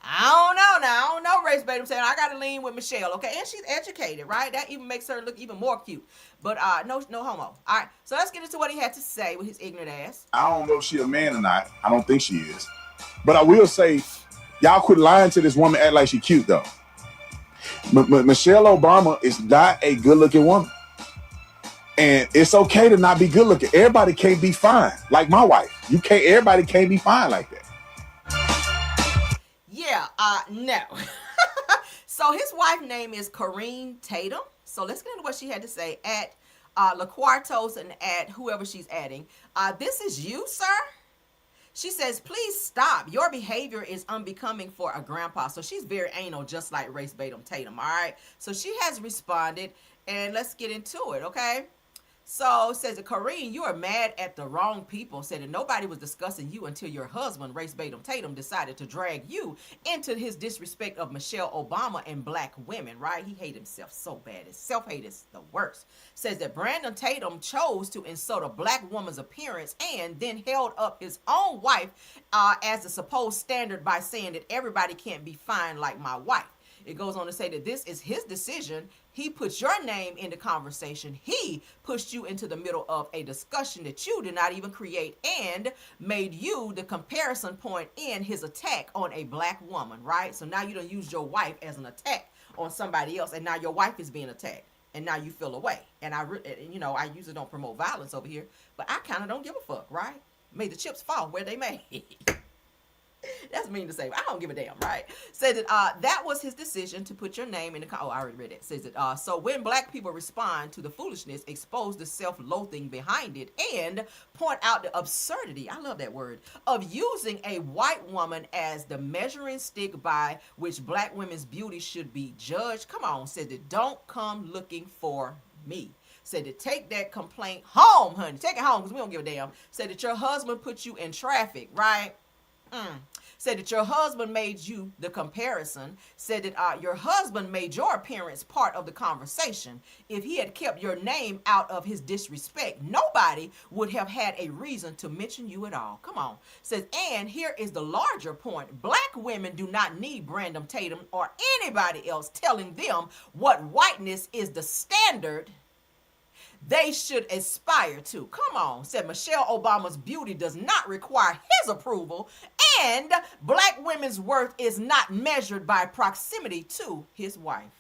I don't know now. I don't know, Race Batum saying I gotta lean with Michelle, okay? And she's educated, right? That even makes her look even more cute. But no homo. All right, so let's get into what he had to say with his ignorant ass. I don't know if she a man or not. I don't think she is. But I will say, y'all quit lying to this woman, act like she cute though. Michelle Obama is not a good-looking woman. And it's okay to not be good-looking. Everybody can't be fine, like my wife. Everybody can't be fine like that. Yeah, no. So his wife's name is Corrine Tatum. So let's get into what she had to say at LaQuartos and at whoever she's adding. This is you, sir? She says, please stop. Your behavior is unbecoming for a grandpa. So she's very anal, just like Race Batum Tatum, all right? So she has responded, and let's get into it, okay? So says that Corrine, you are mad at the wrong people. Said that nobody was discussing you until your husband, Race Batum Tatum, decided to drag you into his disrespect of Michelle Obama and black women, right? He hated himself so bad. His self-hate is the worst. Says that Brandon Tatum chose to insult a black woman's appearance and then held up his own wife as a supposed standard by saying that everybody can't be fine like my wife. It goes on to say that this is his decision. He put your name in the conversation. He pushed you into the middle of a discussion that you did not even create and made you the comparison point in his attack on a black woman, right? So now you don't use your wife as an attack on somebody else, and now your wife is being attacked, and now you feel away. And I usually don't promote violence over here, but I kind of don't give a fuck, right? May the chips fall where they may. That's mean to say, but I don't give a damn, right? Said that that was his decision to put your name in the... Oh, I already read it. Says that, so when black people respond to the foolishness, expose the self-loathing behind it, and point out the absurdity, I love that word, of using a white woman as the measuring stick by which black women's beauty should be judged. Come on, said that don't come looking for me. Said to take that complaint home, honey. Take it home, because we don't give a damn. Said that your husband put you in traffic, right? Said that your husband made you the comparison. Said that your husband made your appearance part of the conversation. If he had kept your name out of his disrespect, nobody would have had a reason to mention you at all. Come on. Says, and here is the larger point. Black women do not need Brandon Tatum or anybody else telling them what whiteness is the standard they should aspire to. Come on. Said Michelle Obama's beauty does not require his approval, and black women's worth is not measured by proximity to his wife.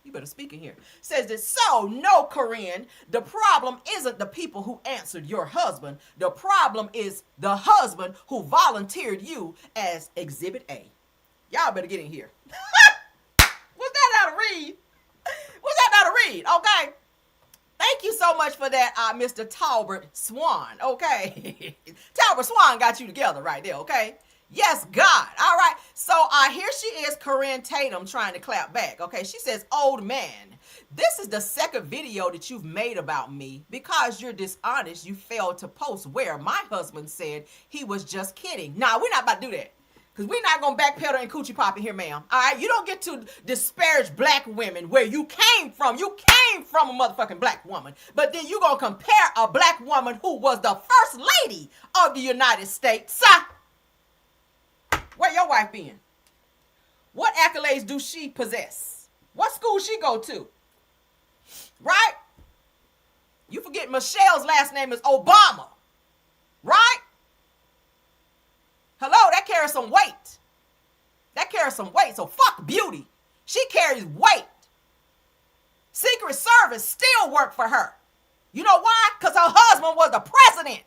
You better speak in here. Says that, so no, Corinne, the problem isn't the people who answered your husband. The problem is the husband who volunteered you as Exhibit A. Y'all better get in here. Was that not a read? Was that not a read? Okay. Thank you so much for that, Mr. Talbert Swan, okay? Talbert Swan got you together right there, okay? Yes, God. All right. So here she is, Corinne Tatum, trying to clap back, okay? She says, old man, this is the second video that you've made about me. Because you're dishonest, you failed to post where my husband said he was just kidding. Nah, we're not about to do that. Because we're not going to backpedal and coochie pop in here, ma'am. All right? You don't get to disparage black women where you came from. You came from a motherfucking black woman. But then you're going to compare a black woman who was the first lady of the United States. Where your wife been? What accolades do she possess? What school she go to? Right? You forget Michelle's last name is Obama. Right? Hello, that carries some weight. That carries some weight. So fuck beauty. She carries weight. Secret Service still work for her. You know why? Because her husband was the president.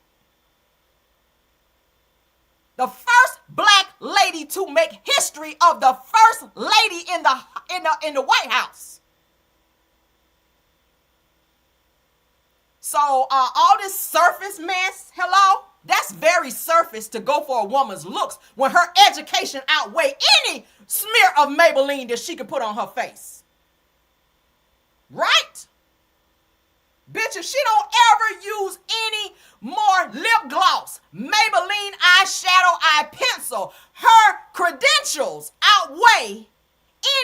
The first black lady to make history of the first lady in the White House. So all this surface mess, hello? That's very surface to go for a woman's looks when her education outweigh any smear of Maybelline that she can put on her face. Right? Bitch, if she don't ever use any more lip gloss, Maybelline eyeshadow, eye pencil, her credentials outweigh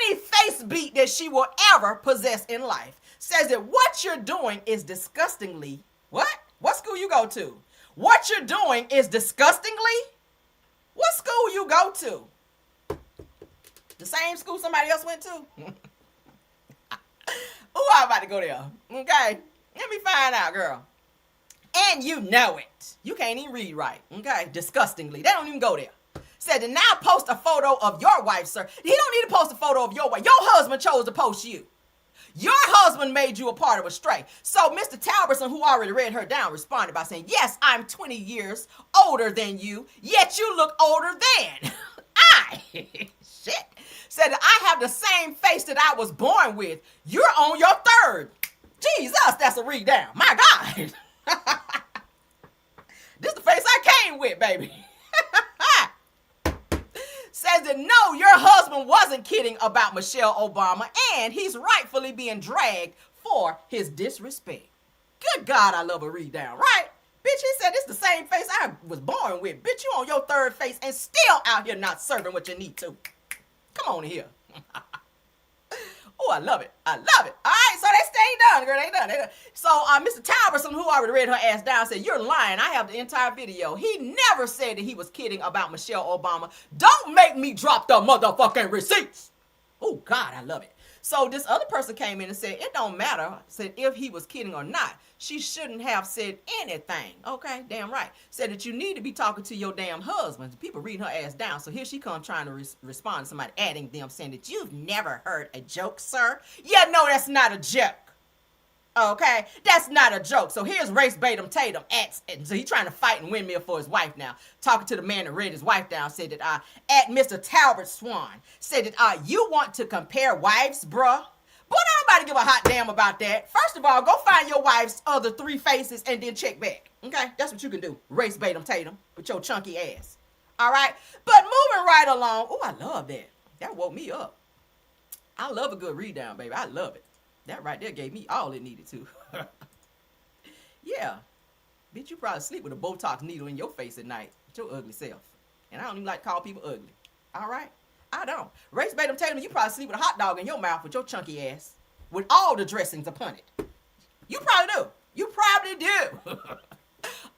any face beat that she will ever possess in life. Says that what you're doing is disgustingly, what? What school you go to? What you're doing is disgustingly? What school you go to? The same school somebody else went to? Ooh, I'm about to go there. Okay. Let me find out, girl. And you know it. You can't even read right. Okay. Disgustingly. They don't even go there. Said to now post a photo of your wife, sir. He don't need to post a photo of your wife. Your husband chose to post you. Your husband made you a part of a stray. So Mr. Talbertson, who already read her down, responded by saying, yes, I'm 20 years older than you, yet you look older than I. Shit. Said I have the same face that I was born with. You're on your third. Jesus, that's a read down. My God. This the face I came with, baby. Says that no, your husband wasn't kidding about Michelle Obama, and he's rightfully being dragged for his disrespect. Good God, I love a read down, right? Bitch, he said this the same face I was born with. Bitch, you on your third face and still out here not serving what you need to. Come on here. Oh, I love it. I love it. All right, so they stayed done, girl. They done. So Mr. Talberson, who already read her ass down, said, you're lying. I have the entire video. He never said that he was kidding about Michelle Obama. Don't make me drop the motherfucking receipts. Oh, God, I love it. So this other person came in and said, it don't matter, said if he was kidding or not. She shouldn't have said anything. Okay, damn right. Said that you need to be talking to your damn husband. People reading her ass down. So here she comes trying to respond to somebody adding them, saying that you've never heard a joke, sir. Yeah, no, that's not a joke. Okay, that's not a joke. So here's Race Batum Tatum. So he's trying to fight and windmill for his wife now. Talking to the man that read his wife down, said that at Mr. Talbot Swan, said that you want to compare wives, bruh. Boy, nobody give a hot damn about that. First of all, go find your wife's other 3 faces and then check back. Okay, that's what you can do. Race Batum Tatum with your chunky ass. All right, but moving right along. Oh, I love that. That woke me up. I love a good read down, baby. I love it. That right there gave me all it needed to. Yeah. Bitch, you probably sleep with a Botox needle in your face at night with your ugly self. And I don't even like to call people ugly. All right? I don't. Race Batum Tatum, you probably sleep with a hot dog in your mouth with your chunky ass. With all the dressings upon it. You probably do. You probably do.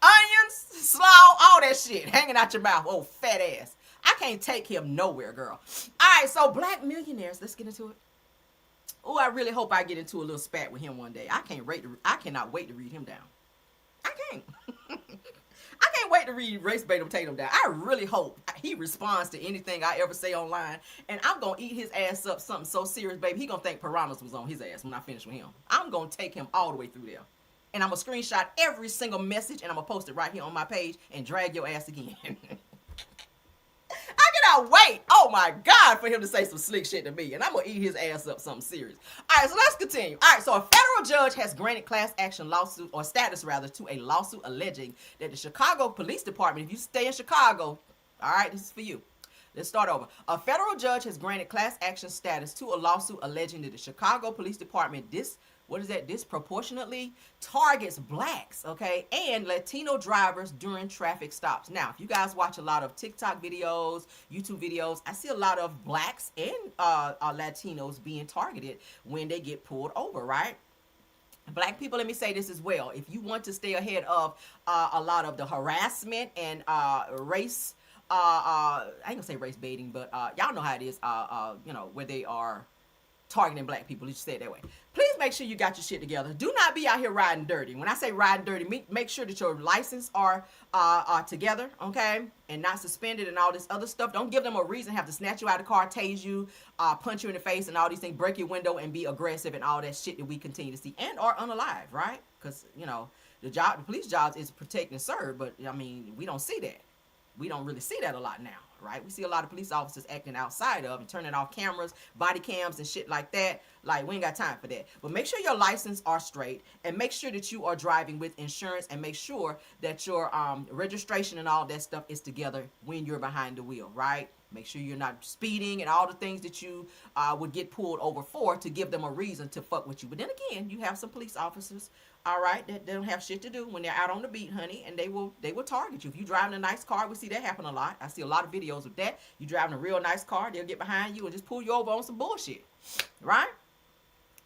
Onions, slaw, all that shit hanging out your mouth. Oh, fat ass. I can't take him nowhere, girl. All right, so black millionaires. Let's get into it. Oh, I really hope I get into a little spat with him one day. I cannot wait to read him down. I can't. I can't wait to read Race Batum Tatum down. I really hope he responds to anything I ever say online. And I'm going to eat his ass up something so serious, baby. He going to think Piranhas was on his ass when I finish with him. I'm going to take him all the way through there. And I'm going to screenshot every single message and I'm going to post it right here on my page and drag your ass again. I cannot wait, oh my God, for him to say some slick shit to me. And I'm going to eat his ass up something serious. All right, so let's continue. All right, so a federal judge has granted class action lawsuit, or status rather, to a lawsuit alleging that the Chicago Police Department, if you stay in Chicago, all right, this is for you. Let's start over. A federal judge has granted class action status to a lawsuit alleging that the Chicago Police Department disproportionately targets blacks, okay, and Latino drivers during traffic stops. Now, if you guys watch a lot of TikTok videos, YouTube videos, I see a lot of blacks and Latinos being targeted when they get pulled over, right? Black people, let me say this as well. If you want to stay ahead of a lot of the harassment and race, I ain't gonna say race baiting, but y'all know how it is, you know, where they are targeting black people, let's just say it that way. Please make sure you got your shit together. Do not be out here riding dirty. When I say riding dirty, make sure that your license are together, okay, and not suspended and all this other stuff. Don't give them a reason to have to snatch you out of the car, tase you, punch you in the face and all these things, break your window and be aggressive and all that shit that we continue to see and are unalive, right? Because, you know, the police jobs is protect and serve, but I mean, we don't see that. We don't really see that a lot now, right? We see a lot of police officers acting outside of and turning off cameras, body cams and shit like that. Like, we ain't got time for that. But make sure your license are straight and make sure that you are driving with insurance and make sure that your registration and all that stuff is together when you're behind the wheel, right? Make sure you're not speeding and all the things that you would get pulled over for to give them a reason to fuck with you. But then again, you have some police officers, all right, that they don't have shit to do when they're out on the beat, honey, and they will target you. If you're driving a nice car, we see that happen a lot. I see a lot of videos of that. You driving a real nice car, they'll get behind you and just pull you over on some bullshit, right?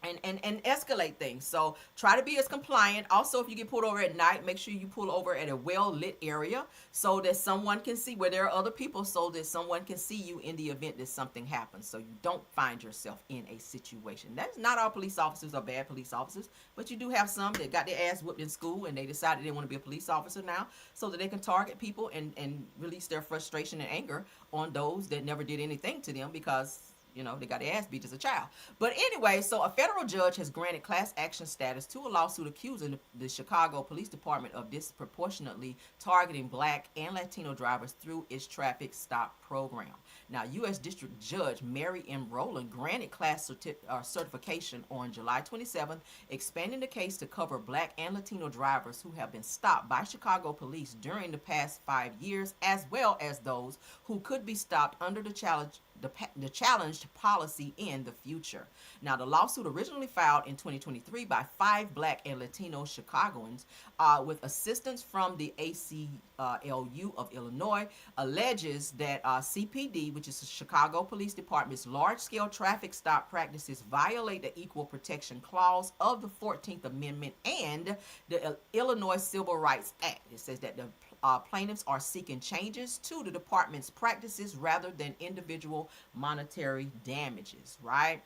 And escalate things. So try to be as compliant. Also, if you get pulled over at night, make sure you pull over at a well-lit area so that someone can see where there are other people, so that someone can see you in the event that something happens, so you don't find yourself in a situation. That's not all police officers are bad police officers, but you do have some that got their ass whipped in school and they decided they want to be a police officer now so that they can target people and release their frustration and anger on those that never did anything to them because You know, they got their ass beat as a child. But anyway, so a federal judge has granted class action status to a lawsuit accusing the Chicago Police Department of disproportionately targeting black and Latino drivers through its traffic stop program. Now, U.S. District Judge Mary M. Rowland granted class certification on July 27th, expanding the case to cover black and Latino drivers who have been stopped by Chicago police during the past 5 years, as well as those who could be stopped under the challenged policy in the future. Now, the lawsuit originally filed in 2023 by 5 black and Latino Chicagoans with assistance from the ACLU of Illinois alleges that CPD, which is the Chicago Police Department's large-scale traffic stop practices, violate the Equal Protection Clause of the 14th Amendment and the Illinois Civil Rights Act. It says that the plaintiffs are seeking changes to the department's practices rather than individual monetary damages, right?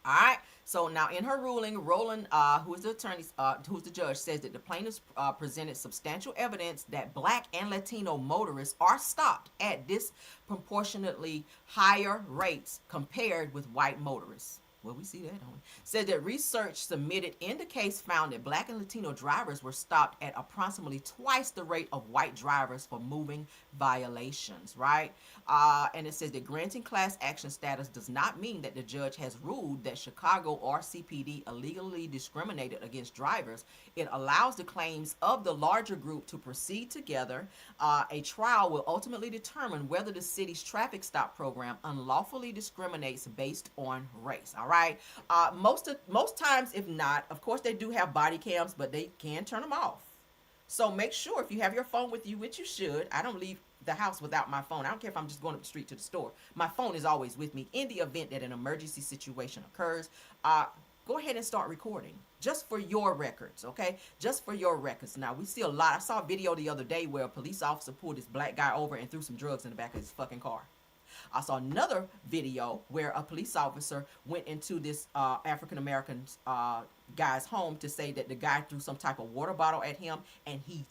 All right. So now in her ruling, Roland, who is the attorney, who's the judge, says that the plaintiffs presented substantial evidence that black and Latino motorists are stopped at disproportionately higher rates compared with white motorists. Well, we see that, don't we? Said that research submitted in the case found that black and Latino drivers were stopped at approximately twice the rate of white drivers for moving violations, right? And it says that granting class action status does not mean that the judge has ruled that Chicago or CPD illegally discriminated against drivers. It allows the claims of the larger group to proceed together. A trial will ultimately determine whether the city's traffic stop program unlawfully discriminates based on race. All right. Most times, if not, of course, they do have body cams, but they can turn them off. So make sure if you have your phone with you, which you should. I don't leave the house without my phone. I don't care if I'm just going up the street to the store. My phone is always with me in the event that an emergency situation occurs. Go ahead and start recording just for your records, okay? Just for your records. Now, we see a lot. I saw a video the other day where a police officer pulled this black guy over and threw some drugs in the back of his fucking car. I saw another video where a police officer went into this African-American guy's home to say that the guy threw some type of water bottle at him, and he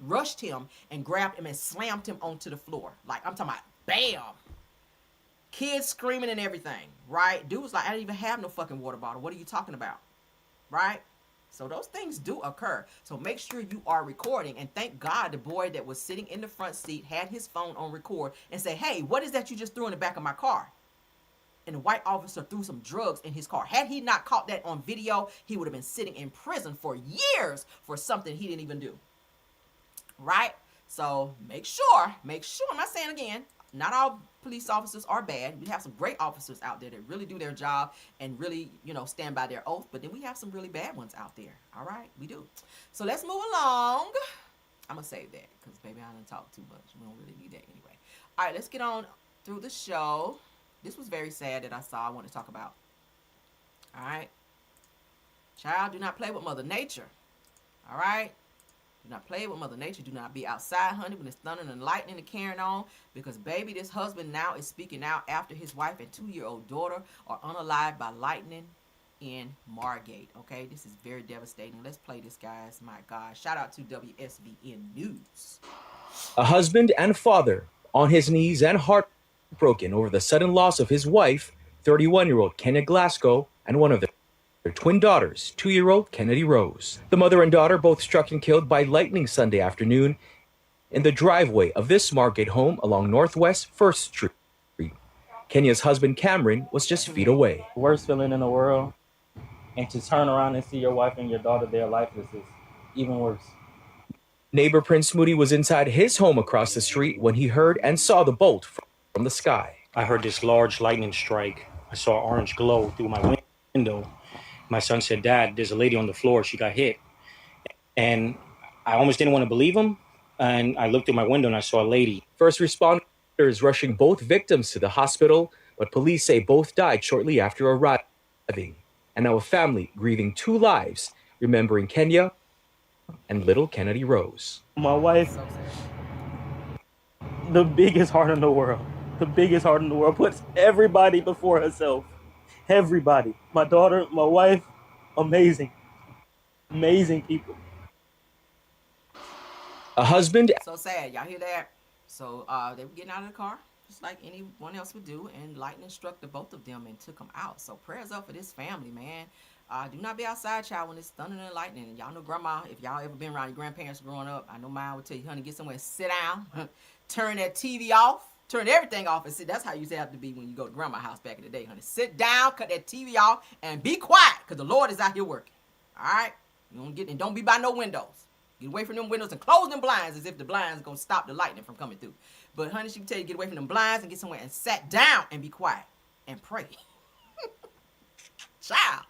rushed him and grabbed him and slammed him onto the floor. Like, I'm talking about, bam! Kids screaming and everything, right? Dude was like, I didn't even have no fucking water bottle. What are you talking about? Right? So those things do occur. So make sure you are recording. And thank God the boy that was sitting in the front seat had his phone on record and say, hey, what is that you just threw in the back of my car? And the white officer threw some drugs in his car. Had he not caught that on video, he would have been sitting in prison for years for something he didn't even do. Right? So make sure, I'm not saying again, not all police officers are bad. We have some great officers out there that really do their job and really, stand by their oath. But then we have some really bad ones out there. All right? We do. So let's move along. I'm going to save that because, baby, I didn't talk too much. We don't really need that anyway. All right, let's get on through the show. This was very sad that I saw. I want to talk about. All right? Child, do not play with Mother Nature. All right? Do not play with Mother Nature. Do not be outside, honey, when it's thunder and lightning and carrying on. Because, baby, this husband now is speaking out after his wife and 2-year-old daughter are unalived by lightning in Margate. Okay, this is very devastating. Let's play this, guys. My God. Shout out to WSBN News. A husband and father on his knees and heartbroken over the sudden loss of his wife, 31-year-old Kenya Glasgow, and one of their twin daughters, 2-year-old Kennedy Rose. The mother and daughter both struck and killed by lightning Sunday afternoon in the driveway of this Margate home along Northwest 1st Street. Kenya's husband, Cameron, was just feet away. Worst feeling in the world. And to turn around and see your wife and your daughter there lifeless is even worse. Neighbor Prince Moody was inside his home across the street when he heard and saw the bolt from the sky. I heard this large lightning strike. I saw an orange glow through my window. My son said, Dad, there's a lady on the floor. She got hit. And I almost didn't want to believe him. And I looked through my window and I saw a lady. First responders rushing both victims to the hospital, but police say both died shortly after arriving. And now a family grieving 2 lives, remembering Kenya and little Kennedy Rose. My wife, the biggest heart in the world, puts everybody before herself. Everybody. My daughter, my wife, amazing people. A husband. So sad. Y'all hear that? So they were getting out of the car. just like anyone else would do, and lightning struck the both of them and took them out. So prayers up for this family, man. Do not be outside, child, when it's thunder and lightning. And y'all know grandma, if y'all ever been around your grandparents growing up, I know mine would tell you, honey, get somewhere and sit down, turn that TV off, turn everything off, and sit. That's how you used to have to be when you go to grandma's house back in the day, honey. Sit down, cut that TV off, and be quiet, because the Lord is out here working. All right? You don't get, and don't be by no windows. Get away from them windows and close them blinds as if the blinds going to stop the lightning from coming through. But, honey, she can tell you, get away from them blinds and get somewhere and sit down and be quiet and pray. Child.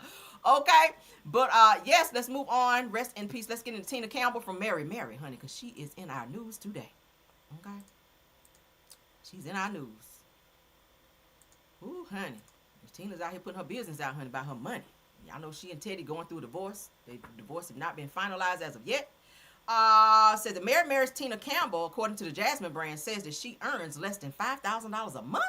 Okay, but yes, let's move on. Rest in peace. Let's get into Tina Campbell from Mary, honey, because she is in our news today. Okay, she's in our news. Ooh, honey, Tina's out here putting her business out, honey, about her money. Y'all know she and Teddy going through a divorce. The divorce have not been finalized as of yet. Says the Mary's Tina Campbell, according to the Jasmine brand, says that she earns less than $5,000 a month,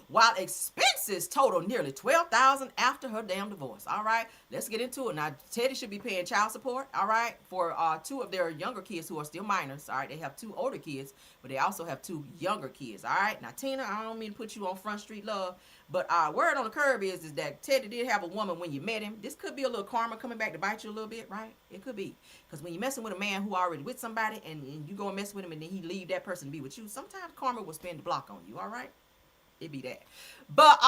while expenses total nearly $12,000 after her damn divorce. All right, let's get into it. Now, Teddy should be paying child support, all right, for two of their younger kids who are still minors. All right, they have two older kids, but they also have two younger kids. All right, now, Tina, I don't mean to put you on Front Street Love, but word on the curb is that Teddy did have a woman when you met him. This could be a little karma coming back to bite you a little bit, right? It could be. Because when you're messing with a man who already with somebody and you go and mess with him and then he leave that person to be with you, sometimes karma will spin the block on you, all right? It be that. But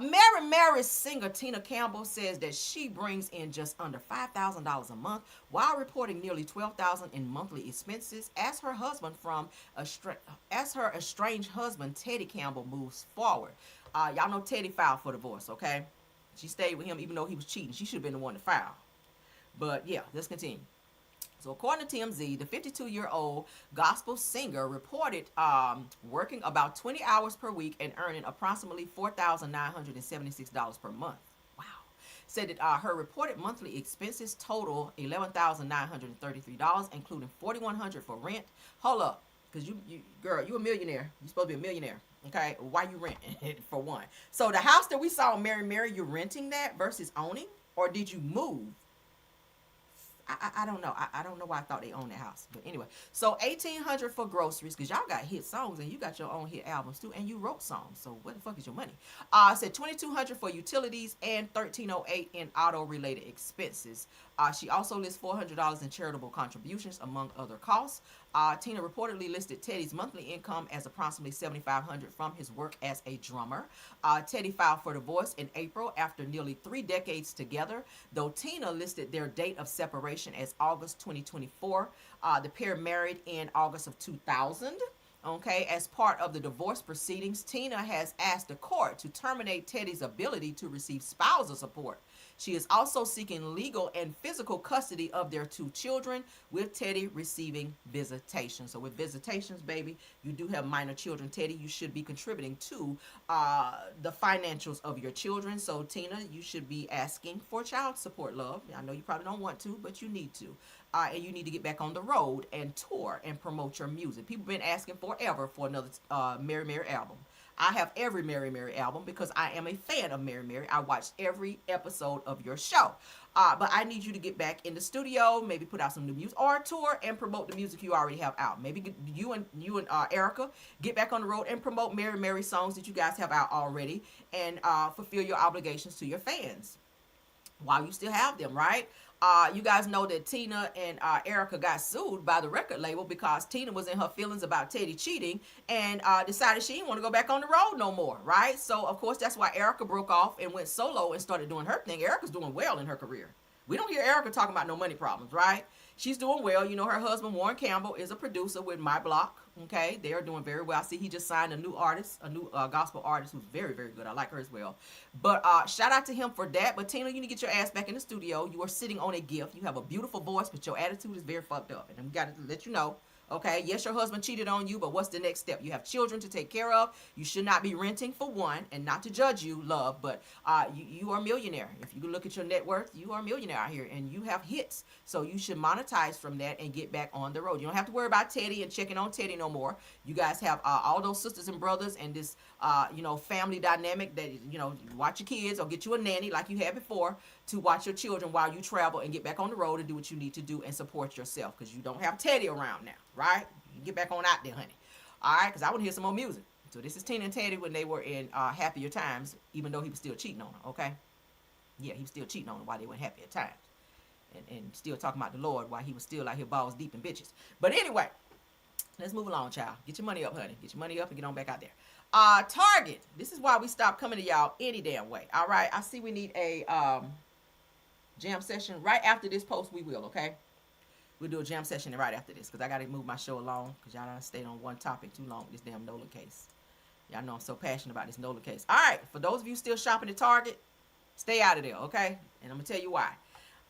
Mary's singer Tina Campbell says that she brings in just under $5,000 a month while reporting nearly $12,000 in monthly expenses as her estranged husband Teddy Campbell moves forward. Y'all know Teddy filed for divorce, okay? She stayed with him even though he was cheating. She should have been the one to file. But yeah, let's continue. So according to TMZ, the 52-year-old gospel singer reported working about 20 hours per week and earning approximately $4,976 per month. Wow. Said that her reported monthly expenses total $11,933, including $4,100 for rent. Hold up, because you a millionaire. You're supposed to be a millionaire. Okay, why you renting for one? So the house that we saw in Mary, you're renting that versus owning, or did you move? I don't know. I don't know why I thought they owned that house. But anyway, so $1,800 for groceries, because y'all got hit songs and you got your own hit albums too, and you wrote songs. So what the fuck is your money? Said $2,200 for utilities and $1,308 in auto-related expenses. She also lists $400 in charitable contributions, among other costs. Tina reportedly listed Teddy's monthly income as approximately $7,500 from his work as a drummer. Teddy filed for divorce in April after nearly 3 decades together, though Tina listed their date of separation as August 2024. The pair married in August of 2000. Okay, as part of the divorce proceedings, Tina has asked the court to terminate Teddy's ability to receive spousal support. She is also seeking legal and physical custody of their 2 children, with Teddy receiving visitation. So with visitations, baby, you do have minor children. Teddy, you should be contributing to the financials of your children. So Tina, you should be asking for child support, love. I know you probably don't want to, but you need to. And you need to get back on the road and tour and promote your music. People have been asking forever for another Mary album. I have every Mary album because I am a fan of Mary. I watched every episode of your show. But I need you to get back in the studio, maybe put out some new music, or tour and promote the music you already have out. Maybe you and Erica get back on the road and promote Mary songs that you guys have out already, and fulfill your obligations to your fans while you still have them, right? You guys know that Tina and Erica got sued by the record label because Tina was in her feelings about Teddy cheating and decided she didn't want to go back on the road no more, right? So, of course, that's why Erica broke off and went solo and started doing her thing. Erica's doing well in her career. We don't hear Erica talking about no money problems, right? She's doing well. You know, her husband, Warren Campbell, is a producer with My Block. Okay, they are doing very well. I see he just signed a new artist, a new gospel artist who's very, very good. I like her as well. But shout out to him for that. But Tina, you need to get your ass back in the studio. You are sitting on a gift. You have a beautiful voice, but your attitude is very fucked up. And we got to let you know. Okay, yes, your husband cheated on you, but what's the next step? You have children to take care of. You should not be renting, for one, and not to judge you, love, but you are a millionaire. If you can look at your net worth, you are a millionaire out here, and you have hits. So you should monetize from that and get back on the road. You don't have to worry about Teddy and checking on Teddy no more. You guys have all those sisters and brothers and this, family dynamic that, watch your kids or get you a nanny like you had before to watch your children while you travel and get back on the road and do what you need to do and support yourself, because you don't have Teddy around now, right? You get back on out there, honey. All right, because I want to hear some more music. So this is Tina and Teddy when they were in happier times, even though he was still cheating on her, okay? Yeah, he was still cheating on her while they were in happier times. And still talking about the Lord while he was still out here balls deep in bitches. But anyway, let's move along, child. Get your money up, honey. Get your money up and get on back out there. Target. This is why we stopped coming to y'all any damn way. All right. I see we need a jam session. Right after this post, we will, okay? We'll do a jam session right after this because I got to move my show along because y'all done stayed on one topic too long with this damn Nolan case. Y'all know I'm so passionate about this Nolan case. All right. For those of you still shopping at Target, stay out of there, okay? And I'm going to tell you why.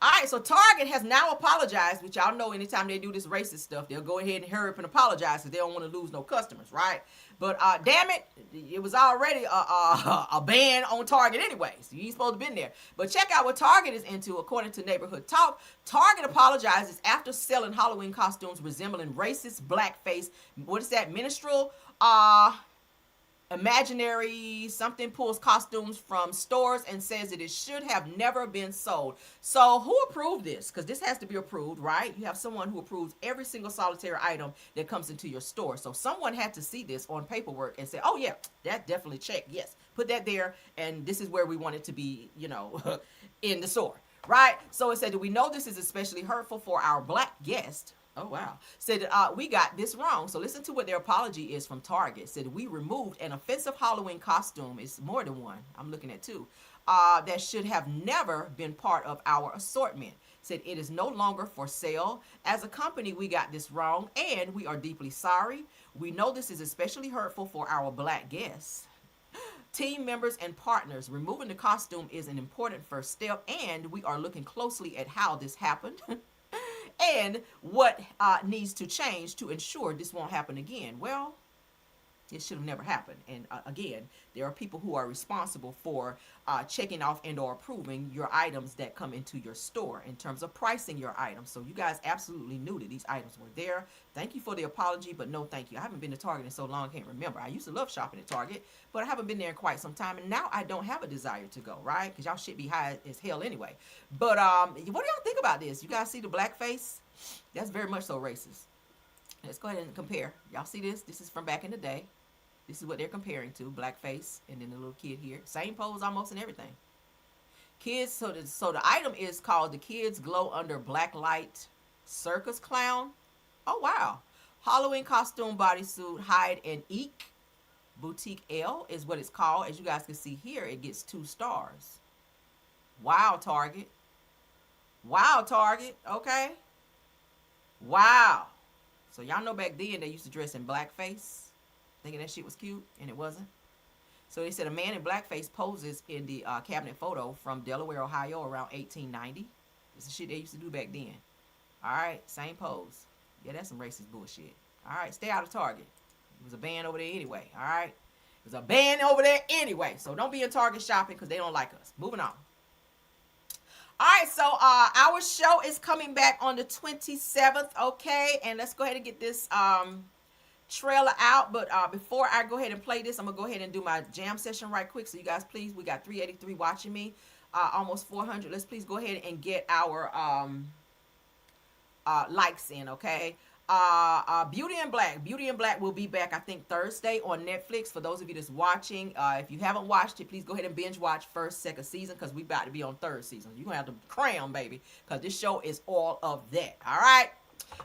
All right, so Target has now apologized, which y'all know anytime they do this racist stuff, they'll go ahead and hurry up and apologize because they don't want to lose no customers, right? But damn it, it was already a ban on Target anyway, so you ain't supposed to be in there. But check out what Target is into, according to Neighborhood Talk. Target apologizes after selling Halloween costumes resembling racist blackface. What is that? Minstrel? Imaginary something pulls costumes from stores and says that it should have never been sold. So who approved this? Because this has to be approved, right? You have someone who approves every single solitary item that comes into your store. So someone had to see this on paperwork and say, oh yeah, that definitely checked. Yes, put that there. And this is where we want it to be, you know, in the store, right? So it said, do we know this is especially hurtful for our black guest? Oh, wow. Said, we got this wrong. So listen to what their apology is from Target. Said, we removed an offensive Halloween costume. It's more than one. I'm looking at two. That should have never been part of our assortment. Said, it is no longer for sale. As a company, we got this wrong, and we are deeply sorry. We know this is especially hurtful for our black guests. Team members and partners, removing the costume is an important first step, and we are looking closely at how this happened. And what needs to change to ensure this won't happen again. Well, it should have never happened. And again, there are people who are responsible for checking off and or approving your items that come into your store in terms of pricing your items. So you guys absolutely knew that these items were there. Thank you for the apology, but no thank you. I haven't been to Target in so long, I can't remember. I used to love shopping at Target, but I haven't been there in quite some time. And now I don't have a desire to go, right? Because y'all shit be high as hell anyway. But what do y'all think about this? You guys see the blackface? That's very much so racist. Let's go ahead and compare. Y'all see this? This is from back in the day. This is what they're comparing to, blackface, and then the little kid here. Same pose almost and everything. Kids, so the item is called the Kids Glow Under Black Light Circus Clown. Oh, wow. Halloween costume bodysuit, hide and eek. Boutique L is what it's called. As you guys can see here, it gets 2 stars. Wow, Target. Wow, Target. Okay. Wow. So y'all know back then they used to dress in blackface, thinking that shit was cute, and it wasn't. So they said a man in blackface poses in the cabinet photo from Delaware, Ohio around 1890. This is shit they used to do back then. All right, same pose. Yeah, that's some racist bullshit. All right, stay out of Target. It was a ban over there anyway, all right? It was a ban over there anyway. So don't be in Target shopping because they don't like us. Moving on. All right, so our show is coming back on the 27th, okay? And let's go ahead and get this trailer out. But before I go ahead and play this, I'm going to go ahead and do my jam session right quick. So you guys, please, we got 383 watching me, almost 400. Let's please go ahead and get our likes in, okay? Beauty and Black will be back, I think, Thursday on Netflix. For those of you that's watching, if you haven't watched it, please go ahead and binge watch first, second season, because we about to be on third season. You're gonna have to cram, baby, because this show is all of that. All right,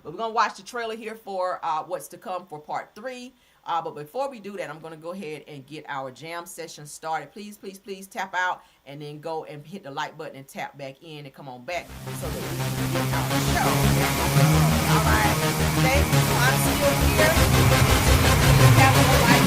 but we're gonna watch the trailer here for what's to come for part 3. But before we do that, I'm gonna go ahead and get our jam session started. Please, please, please tap out and then go and hit the like button and tap back in and come on back so that we can get our show. All right, thank you. I'm still here. Tap on the like.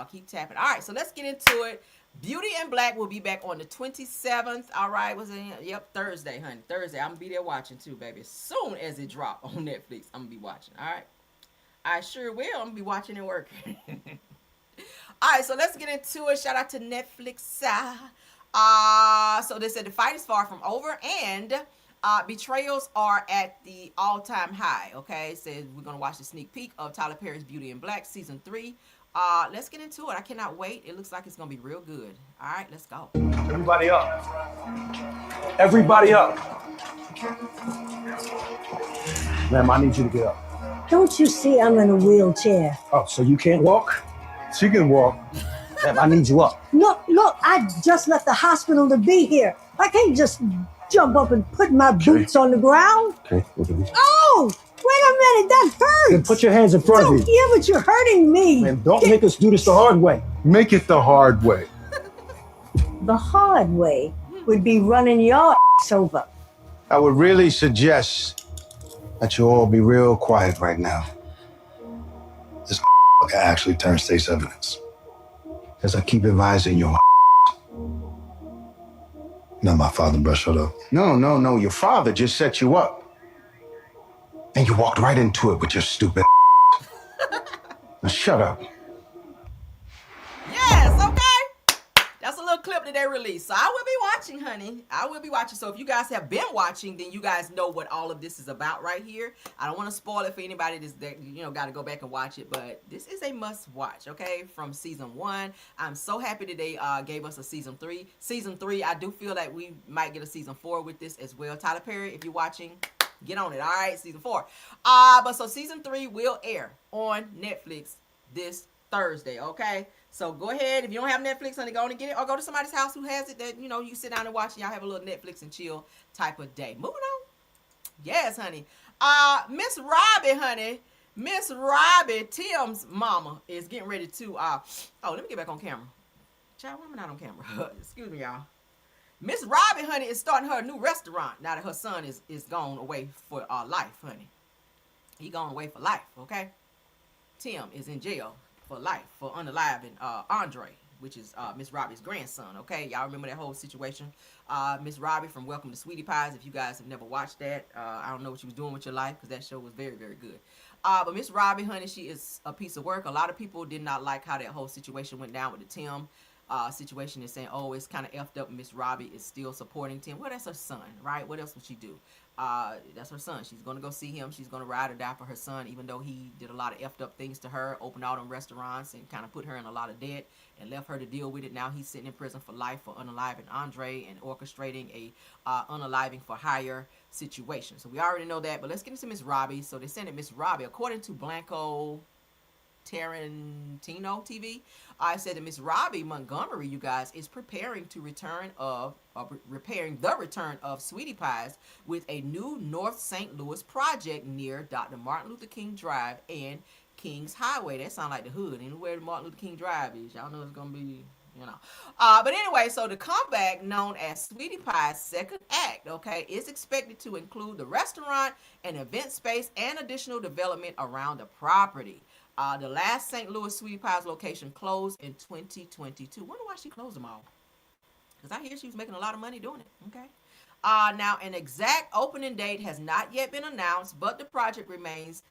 y'all. Keep tapping. All right, so let's get into it. Beauty and Black will be back on the 27th. All right, was it? Yep, Thursday, honey. Thursday. I'm gonna be there watching too, baby. As soon as it drop on Netflix, I'm gonna be watching. All right, I sure will. I'm gonna be watching and working. All right, so let's get into it. Shout out to Netflix. So they said the fight is far from over, and betrayals are at the all-time high. Okay, says we're gonna watch the sneak peek of Tyler Perry's Beauty and Black season 3. Let's get into it. I cannot wait. It looks like it's gonna be real good. All right, let's go. Everybody up. Everybody up. Ma'am, I need you to get up. Don't you see I'm in a wheelchair? Oh, so you can't walk? She can walk. Ma'am, I need you up. Look, I just left the hospital to be here. I can't just jump up and put my boots on the ground. Okay, look at me. Oh, wait a minute, that hurts. Then put your hands in front of you. Yeah, but you're hurting me. Ma'am, don't make us do this the hard way. Make it the hard way. The hard way would be running your ass over. I would really suggest that you all be real quiet right now. This can actually turn state's evidence. As I keep advising your not my father, brush up. No. Your father just set you up. And you walked right into it with your stupid Now shut up. Yes, okay. That's a little clip that they released. So I will be watching, honey. I will be watching. So if you guys have been watching, then you guys know what all of this is about right here. I don't want to spoil it for anybody that got to go back and watch it, but this is a must watch, okay? From season 1. I'm so happy that they gave us a season 3. Season 3, I do feel like we might get a season 4 with this as well. Tyler Perry, if you're watching, get on it. All right, season 4. But so season 3 will air on Netflix this Thursday, okay? So go ahead. If you don't have Netflix, honey, go on and get it. Or go to somebody's house who has it that, you sit down and watch and y'all have a little Netflix and chill type of day. Moving on. Yes, honey. Miss Robbie, honey. Miss Robbie, Tim's mama, is getting ready to, let me get back on camera. Child, why am I not on camera? Excuse me, y'all. Miss Robbie, honey, is starting her new restaurant now that her son is gone away for life, honey. He gone away for life, okay? Tim is in jail for life for unaliving Andre, which is Miss Robbie's grandson, okay? Y'all remember that whole situation? Miss Robbie from Welcome to Sweetie Pies. If you guys have never watched that, I don't know what you was doing with your life, because that show was very, very good. But Miss Robbie, honey, she is a piece of work. A lot of people did not like how that whole situation went down with the Tim situation, is saying, oh, it's kind of effed up. Miss Robbie is still supporting Tim. Well, that's her son, right? What else would she do? That's her son. She's going to go see him. She's going to ride or die for her son, even though he did a lot of effed up things to her, opened all them restaurants and kind of put her in a lot of debt and left her to deal with it. Now he's sitting in prison for life for unaliving Andre and orchestrating a unaliving for hire situation. So we already know that, but let's get into Miss Robbie. So they said that Miss Robbie, according to Blanco Tarantino TV, I said that Miss Robbie Montgomery, you guys, is preparing the return of Sweetie Pies with a new North St. Louis project near Dr. Martin Luther King Drive and Kings Highway. That sounds like the hood. Anywhere Martin Luther King Drive is, y'all know it's gonna be, But anyway, so the comeback, known as Sweetie Pie's second act, okay, is expected to include the restaurant and event space and additional development around the property. The last St. Louis Sweetie Pies location closed in 2022. Wonder why she closed them all. Because I hear she was making a lot of money doing it. Okay. Now, an exact opening date has not yet been announced, but the project remains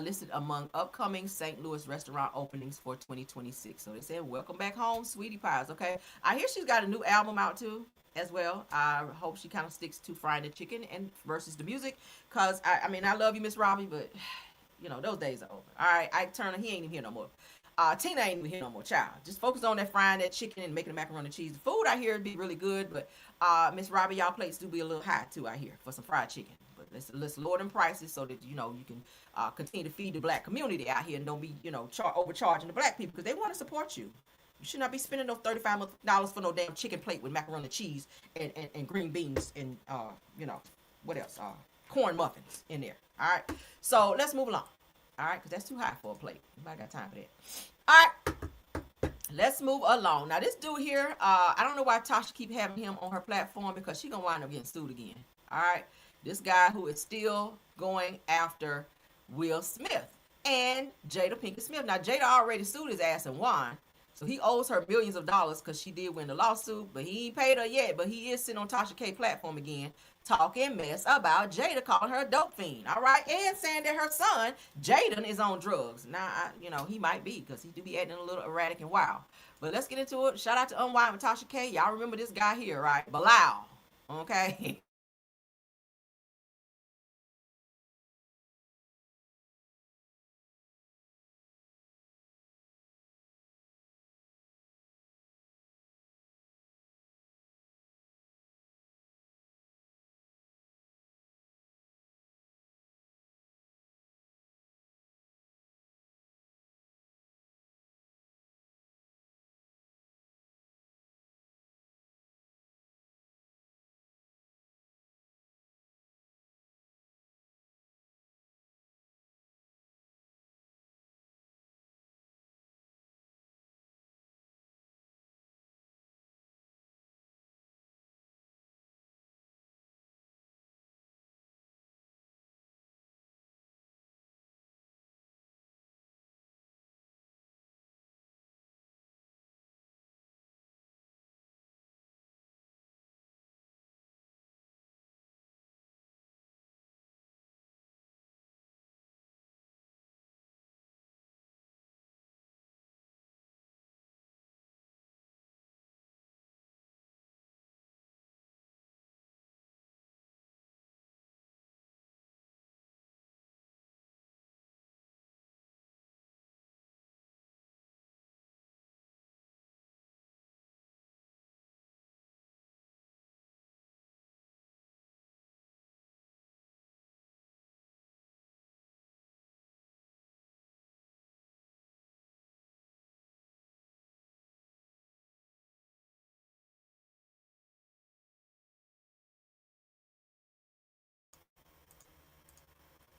listed among upcoming St. Louis restaurant openings for 2026. So they said, welcome back home, Sweetie Pies. Okay. I hear she's got a new album out too, as well. I hope she kind of sticks to frying the chicken and versus the music. Because, I love you, Miss Robbie, but... those days are over. All right, Ike Turner, he ain't even here no more. Tina ain't even here no more, child. Just focus on that frying that chicken and making the macaroni and cheese. The food I hear be really good, but Miss Robbie, y'all plates do be a little high too, I hear, for some fried chicken. But let's lower them prices so that you can continue to feed the black community out here and don't be overcharging the black people, because they want to support you. You should not be spending those $35 for no damn chicken plate with macaroni and cheese and green beans and what else? Corn muffins in there. All right, so let's move along. All right, because that's too high for a plate. I got time for that. All right, let's move along. Now, this dude here, I don't know why Tasha keep having him on her platform, because she gonna wind up getting sued again. All right, this guy who is still going after Will Smith and Jada Pinkett Smith. Now, Jada already sued his ass and won, So he owes her millions of dollars because she did win the lawsuit, but he ain't paid her yet. But he is sitting on Tasha K platform again, talking mess about Jada, calling her a dope fiend. All right, and saying that her son Jaden is on drugs. Now, he might be because he do be acting a little erratic and wild. But let's get into it. Shout out to Unwind with Tasha K. Y'all remember this guy here, right? Bilal. Okay.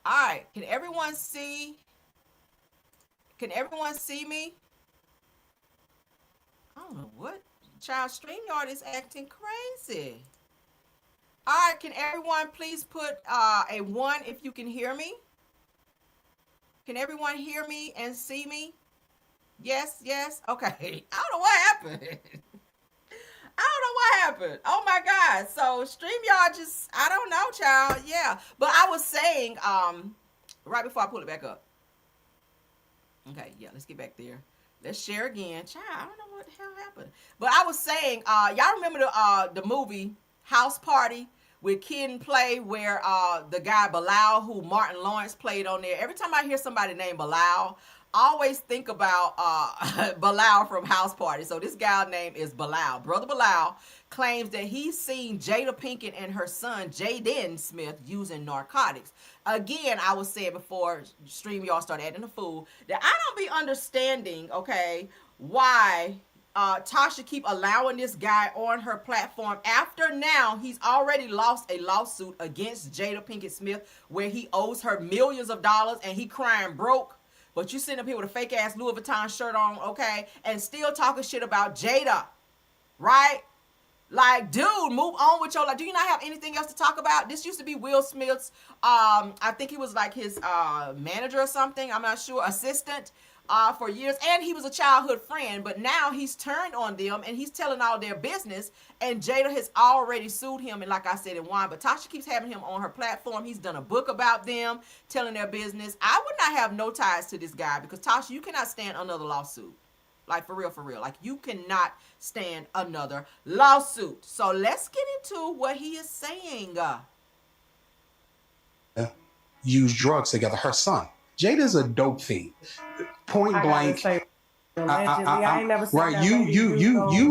All right. Can everyone see? Can everyone see me? I don't know what. Child StreamYard is acting crazy. All right. Can everyone please put a 1 if you can hear me? Can everyone hear me and see me? Yes, yes. Okay. I don't know what happened. I don't know what happened. Oh my God. So StreamYard just, I don't know, child. Yeah. But I was saying, right before I pull it back up. Okay, yeah, let's get back there. Let's share again. Child, I don't know what the hell happened. But I was saying, y'all remember the movie House Party with Kid and Play where the guy Bilal, who Martin Lawrence played on there. Every time I hear somebody named Bilal, I always think about Bilal from House Party. So this guy's name is Bilal. Brother Bilal claims that he's seen Jada Pinkett and her son Jaden Smith using narcotics. Again, I was saying before StreamYard started acting a fool that I don't be understanding, okay, why Tasha keep allowing this guy on her platform after now he's already lost a lawsuit against Jada Pinkett Smith where he owes her millions of dollars and he crying broke. But you sitting up here with a fake ass Louis Vuitton shirt on, okay, and still talking shit about Jada, right? Like, dude, move on with your life. Do you not have anything else to talk about? This used to be Will Smith's, I think he was like his manager or something. I'm not sure, assistant for years. And he was a childhood friend. But now he's turned on them and he's telling all their business. And Jada has already sued him. And like I said, in wine. But Tasha keeps having him on her platform. He's done a book about them, telling their business. I would not have no ties to this guy because, Tasha, you cannot stand another lawsuit. Like, for real, for real. Like, you cannot stand another lawsuit. So, let's get into what he is saying. Use drugs together. Her son. Jada's a dope fiend. Point blank. I ain't never seen right, you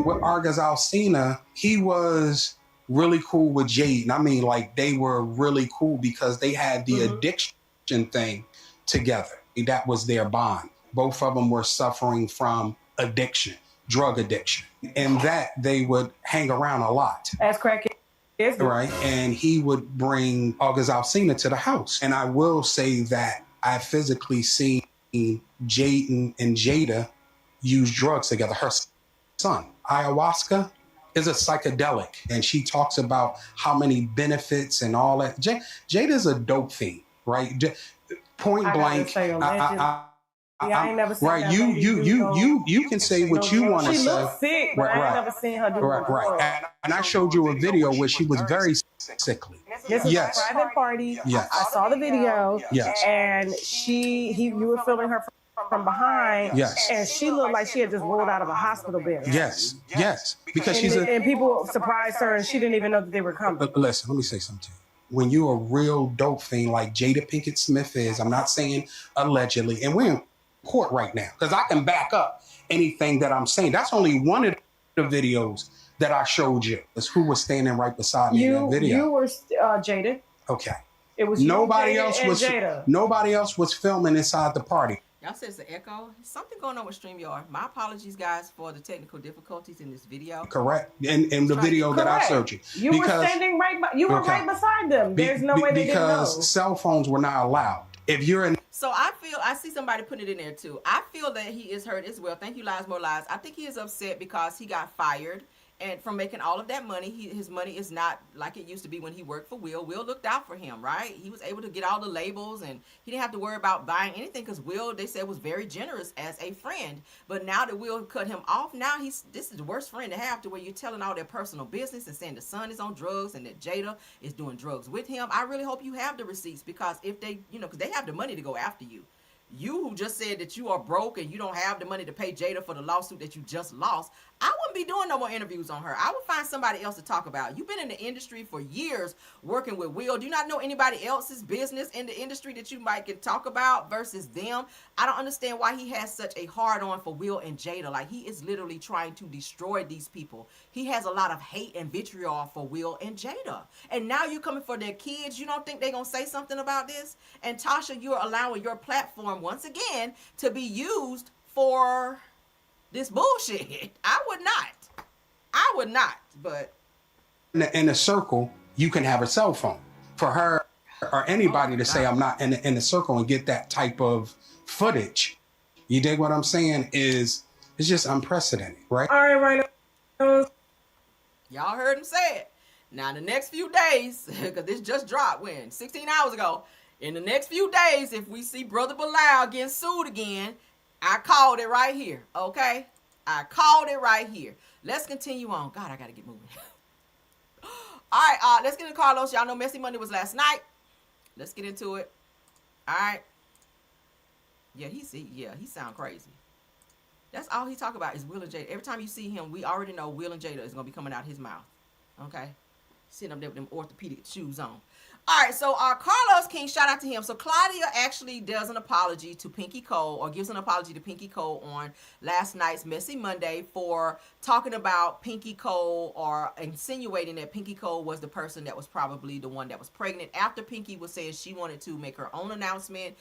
with Argaz Alsina, he was really cool with Jade. I mean, like, they were really cool because they had the addiction thing together. That was their bond. Both of them were suffering from addiction, drug addiction, and that they would hang around a lot. As crackheads, right? And he would bring Argaz Alsina to the house. And I will say that I physically seen Jaden and Jada use drugs together. Her son, ayahuasca, is a psychedelic, and she talks about how many benefits and all that. Jada's a dope fiend, right? Point blank. I ain't never seen right. that You lady you do you no- you you can say what you want to She say. looks sick, but I ain't never seen her do Right, no right. drugs. And I showed you a video where she was very sickly. This was Yes. a private party. Yes. I saw the video, Yes. and you were filming her from behind, Yes. and she looked like she had just rolled out of a hospital bed. Yes, yes, because And, she's a. and people surprised her, and she didn't even know that they were coming. Listen, let me say something to you. When you're a real dope fiend like Jada Pinkett Smith is, I'm not saying allegedly, and we're in court right now because I can back up anything that I'm saying. That's only one of the videos that I showed you. Is who was standing right beside me in that video. You were Jada. Okay. It was Nobody you, Jada, else and was. Jada. Nobody else was filming inside the party. Y'all said it's an echo. Something going on with StreamYard. My apologies, guys, for the technical difficulties in this video. Correct. In the video that I showed you. You were standing right. You were right beside them. There's no way they didn't know. Because cell phones were not allowed. If you're in. So I see somebody putting it in there too. I feel that he is hurt as well. Thank you, Lies More Lies. I think he is upset because he got fired. And from making all of that money, his money is not like it used to be when he worked for Will. Will looked out for him, right? He was able to get all the labels, and he didn't have to worry about buying anything because Will, they said, was very generous as a friend. But now that Will cut him off, now this is the worst friend to have, to where you're telling all their personal business and saying the son is on drugs and that Jada is doing drugs with him. I really hope you have the receipts, because if they, because they have the money to go after you. You who just said that you are broke and you don't have the money to pay Jada for the lawsuit that you just lost, I wouldn't be doing no more interviews on her. I would find somebody else to talk about. You've been in the industry for years working with Will. Do you not know anybody else's business in the industry that you might can talk about versus them? I don't understand why he has such a hard on for Will and Jada. Like, he is literally trying to destroy these people. He has a lot of hate and vitriol for Will and Jada. And now you're coming for their kids. You don't think they're going to say something about this? And Tasha, you're allowing your platform once again to be used for this bullshit. I would not, but In a circle, you can have a cell phone. For her or anybody to say I'm not in the circle and get that type of footage, you dig what I'm saying, it's just unprecedented, right? All right, right. Y'all heard him say it. Now, in the next few days, because this just dropped 16 hours ago, in the next few days, if we see Brother Bilal getting sued again, I called it right here, okay? I called it right here. Let's continue on. God, I got to get moving. All right, let's get into Carlos. Y'all know Messy Monday was last night. Let's get into it. All right. Yeah, he sound crazy. That's all he talk about is Will and Jada. Every time you see him, we already know Will and Jada is going to be coming out his mouth, okay? Sitting up there with them orthopedic shoes on. All right, so Carlos King, shout out to him. So Claudia actually does an apology to Pinky Cole, or gives an apology to Pinky Cole on last night's Messy Monday for talking about Pinky Cole, or insinuating that Pinky Cole was the person that was probably the one that was pregnant. After Pinky was saying she wanted to make her own announcement,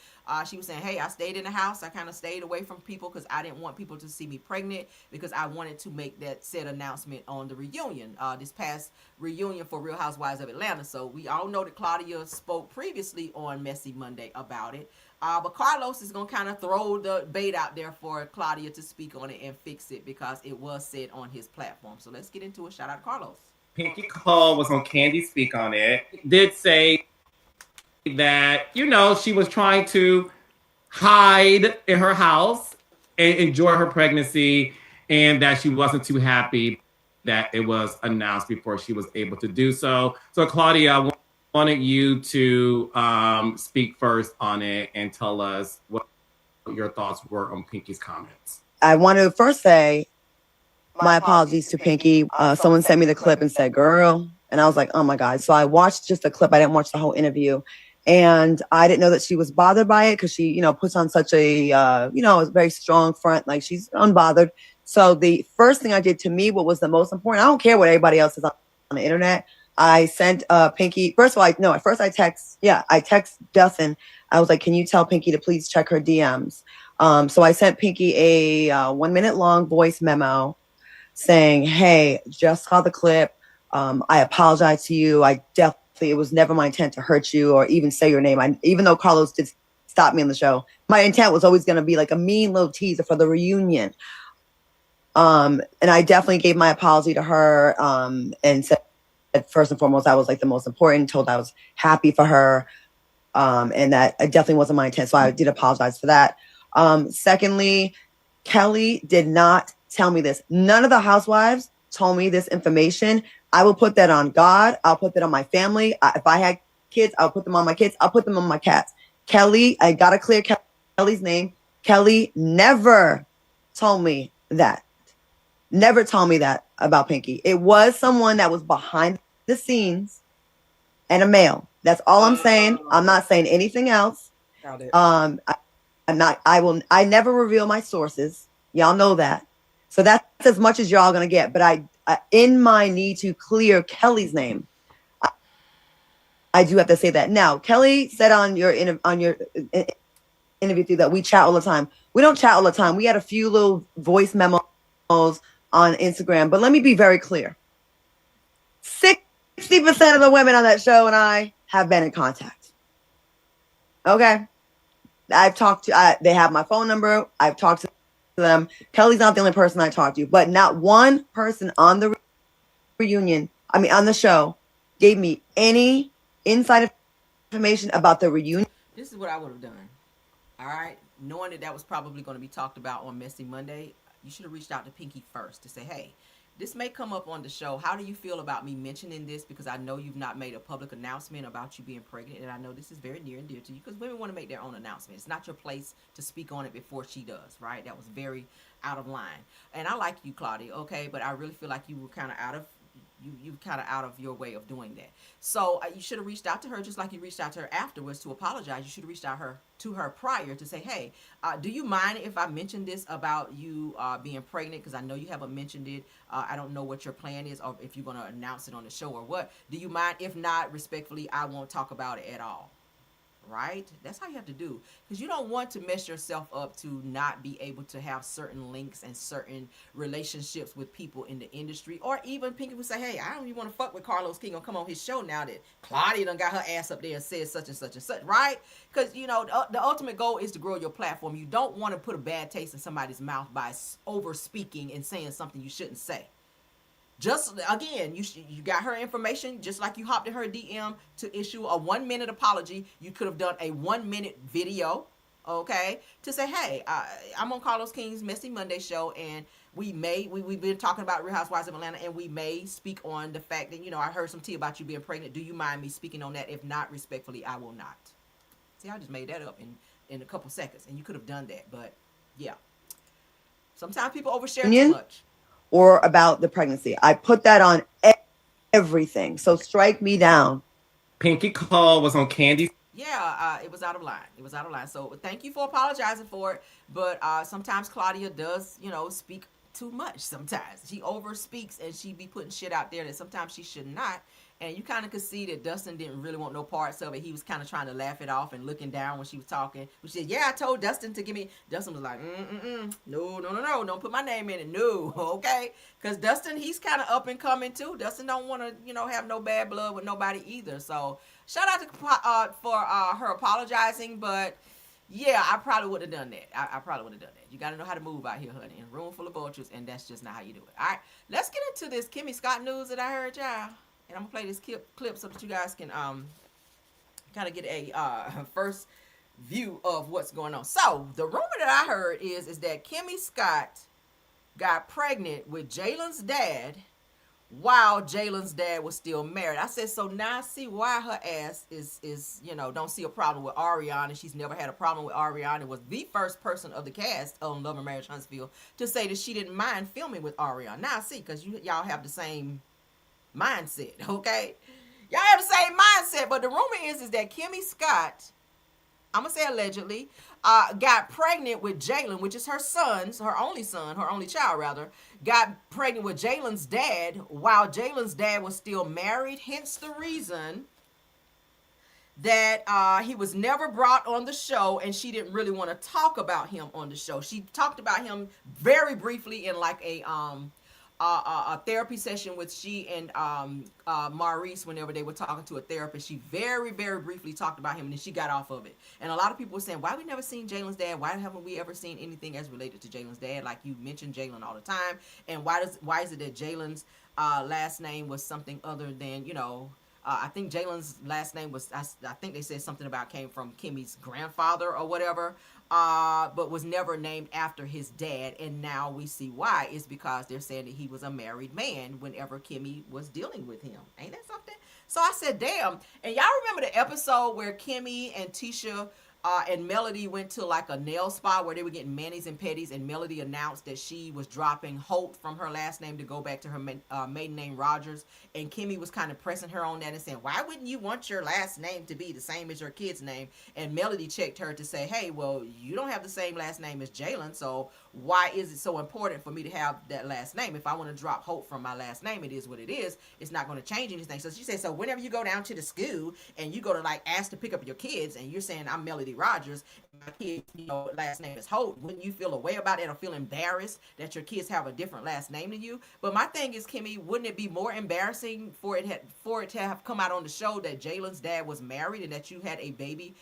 she was saying, hey, I stayed in the house. I kind of stayed away from people because I didn't want people to see me pregnant, because I wanted to make that said announcement on the reunion, this past reunion for Real Housewives of Atlanta. So we all know that Claudia spoke previously on Messy Monday about it. But Carlos is going to kind of throw the bait out there for Claudia to speak on it and fix it, because it was said on his platform. So let's get into it. Shout out to Carlos. Pinky Cole was on Candy Speak on it. Did say that, she was trying to hide in her house and enjoy her pregnancy, and that she wasn't too happy that it was announced before she was able to do so. So Claudia, I wanted you to speak first on it and tell us what your thoughts were on Pinky's comments. I want to first say my apologies to Pinky. Someone sent me the clip and said, girl, and I was like, oh my God. So I watched just the clip. I didn't watch the whole interview. And I didn't know that she was bothered by it, because she, puts on such a, a very strong front, like she's unbothered. So the first thing I did, to me, what was the most important, I don't care what everybody else is on the internet. I sent Pinky, first of all, I text Dustin. I was like, can you tell Pinky to please check her DMs? So I sent Pinky a 1 minute long voice memo saying, hey, just saw the clip. I apologize to you. It was never my intent to hurt you or even say your name. Even though Carlos did stop me on the show, my intent was always going to be like a mean little teaser for the reunion. And I definitely gave my apology to her, and said, first and foremost, I was like the most important, told I was happy for her, and that it definitely wasn't my intent. So I did apologize for that. Secondly, Kelly did not tell me this. None of the housewives told me this information. I will put that on God. I'll put that on my family. If I had kids, I'll put them on my kids. I'll put them on my cats. Kelly, I got to clear Kelly's name. Kelly never told me that. Never told me that about Pinky. It was someone that was behind the scenes and a male. That's all I'm saying. I'm not saying anything else. Got it. I never reveal my sources. Y'all know that. So that's as much as y'all gonna get. But I in my need to clear Kelly's name, I do have to say that. Now, Kelly said on your interview that we chat all the time. We don't chat all the time. We had a few little voice memos on Instagram. But let me be very clear. 60% of the women on that show and I have been in contact. Okay. I've talked to, they have my phone number. I've talked to them. Kelly's not the only person I talked to, but not one person on the on the show, gave me any inside information about the reunion. This is what I would have done. All right. Knowing that was probably going to be talked about on Messy Monday, you should have reached out to Pinky first to say, hey, this may come up on the show. How do you feel about me mentioning this? Because I know you've not made a public announcement about you being pregnant. And I know this is very near and dear to you because women want to make their own announcement. It's not your place to speak on it before she does, right? That was very out of line. And I like you, Claudia, okay? But I really feel like you were kind of out of your way of doing that. So you should have reached out to her just like you reached out to her afterwards to apologize. You should have reached out to her prior to say, hey, do you mind if I mention this about you being pregnant? Because I know you haven't mentioned it. I don't know what your plan is or if you're going to announce it on the show or what. Do you mind? If not, respectfully, I won't talk about it at all. Right? That's how you have to do. Because you don't want to mess yourself up to not be able to have certain links and certain relationships with people in the industry. Or even Pinky would say, hey, I don't even want to fuck with Carlos King or come on his show now that Claudia done got her ass up there and said such and such and such. Right? Because, you know, the ultimate goal is to grow your platform. You don't want to put a bad taste in somebody's mouth by over speaking and saying something you shouldn't say. Just again, you got her information, just like you hopped in her DM to issue a 1-minute apology. You could have done a 1-minute video, okay, to say, hey, I'm on Carlos King's Messy Monday show, and we've been talking about Real Housewives of Atlanta, and we may speak on the fact that, you know, I heard some tea about you being pregnant. Do you mind me speaking on that? If not, respectfully, I will not. See, I just made that up in a couple seconds, and you could have done that, but yeah. Sometimes people overshare too much. Or about the pregnancy. I put that on everything. So strike me down. Pinky Call was on Candy. Yeah, it was out of line. It was out of line. So thank you for apologizing for it. But sometimes Claudia does, you know, speak too much sometimes. She overspeaks and she be putting shit out there that sometimes she should not. And you kind of could see that Dustin didn't really want no parts of it. He was kind of trying to laugh it off and looking down when she was talking. She said, yeah, I told Dustin to give me. Dustin was like, no, don't put my name in it. No, okay? Because Dustin, he's kind of up and coming too. Dustin don't want to, you know, have no bad blood with nobody either. So shout out to for her apologizing. But yeah, I probably would have done that. I probably would have done that. You got to know how to move out here, honey. In a room full of vultures, and that's just not how you do it. All right, let's get into this Kimmy Scott news that I heard, y'all. And I'm going to play this clip so that you guys can kind of get a first view of what's going on. So, the rumor that I heard is that Kimmy Scott got pregnant with Jalen's dad while Jalen's dad was still married. I said, so now I see why her ass is you know, don't see a problem with Ariana. She's never had a problem with Ariana. Was the first person of the cast on Love and Marriage Huntsville to say that she didn't mind filming with Ariana. Now I see, because y'all have the same mindset, okay? Y'all have the same mindset, but the rumor is that Kimmy Scott, I'm gonna say allegedly, got pregnant with Jalen, which is her only child rather, got pregnant with Jalen's dad while Jalen's dad was still married. Hence the reason that he was never brought on the show, and she didn't really want to talk about him on the show. She talked about him very briefly in like a therapy session with she and Maurice. Whenever they were talking to a therapist, she very, very briefly talked about him, and then she got off of it. And a lot of people were saying, why we never seen Jalen's dad? Why haven't we ever seen anything as related to Jalen's dad? Like, you mentioned Jalen all the time, and why is it that Jalen's last name was something other than, you know, I think Jalen's last name was, I think they said something about came from Kimmy's grandfather or whatever, but was never named after his dad. And now we see why. It's because they're saying that he was a married man whenever Kimmy was dealing with him. Ain't that something? So I said, damn. And y'all remember the episode where Kimmy and Tisha and Melody went to like a nail spa where they were getting manis and petties, and Melody announced that she was dropping Holt from her last name to go back to her maiden name Rogers, and Kimmy was kind of pressing her on that and saying, why wouldn't you want your last name to be the same as your kid's name? And Melody checked her to say, hey, well, you don't have the same last name as Jalen, so why is it so important for me to have that last name? If I want to drop Holt from my last name, it is what it is. It's not going to change anything. So she said, so whenever you go down to the school and you go to like ask to pick up your kids and you're saying I'm Melody Rogers, my kid's last name is Holt, wouldn't you feel a way about it or feel embarrassed that your kids have a different last name than you? But my thing is, Kimmy, wouldn't it be more embarrassing for it to have come out on the show that Jalen's dad was married and that you had a baby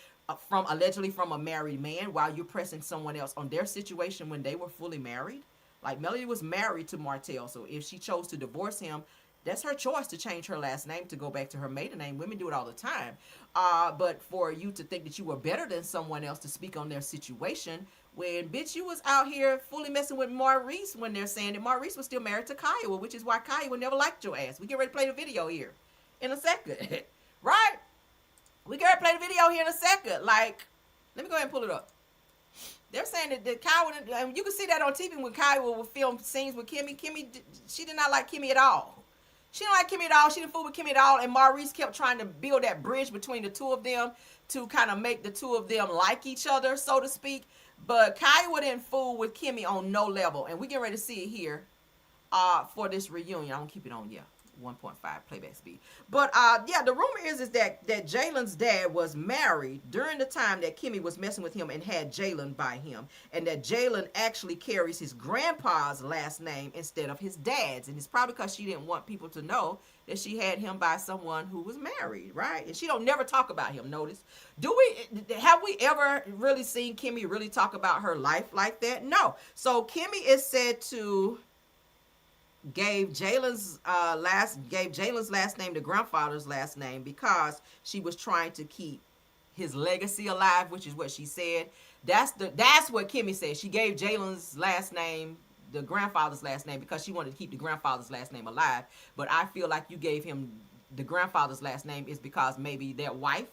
allegedly from a married man while you're pressing someone else on their situation when they were fully married? Like, Melody was married to Martell, so if she chose to divorce him, that's her choice to change her last name to go back to her maiden name. Women do it all the time. But for you to think that you were better than someone else to speak on their situation, when, bitch, you was out here fully messing with Maurice when they're saying that Maurice was still married to Kiowa, which is why Kiowa never liked your ass. We get ready to play the video here in a second. Right? We get ready to play the video here in a second. Like, let me go ahead and pull it up. They're saying that Kiowa, and you can see that on TV when Kiowa would film scenes with Kimmy. Kimmy, she did not like Kimmy at all. She didn't like Kimmy at all. She didn't fool with Kimmy at all. And Maurice kept trying to build that bridge between the two of them to kind of make the two of them like each other, so to speak. But Kiowa didn't fool with Kimmy on no level. And we get ready to see it here for this reunion. I'm going to keep it on, 1.5 playback speed. But yeah, the rumor is that Jalen's dad was married during the time that Kimmy was messing with him and had Jalen by him, and that Jalen actually carries his grandpa's last name instead of his dad's, and it's probably because she didn't want people to know that she had him by someone who was married, right? And she don't never talk about him. Notice, have we ever really seen Kimmy really talk about her life like that? No. So Kimmy is said to gave Jalen's last name, the grandfather's last name, because she was trying to keep his legacy alive, which is what she said. That's what Kimmy said. She gave Jalen's last name, the grandfather's last name, because she wanted to keep the grandfather's last name alive. But I feel like you gave him the grandfather's last name is because maybe their wife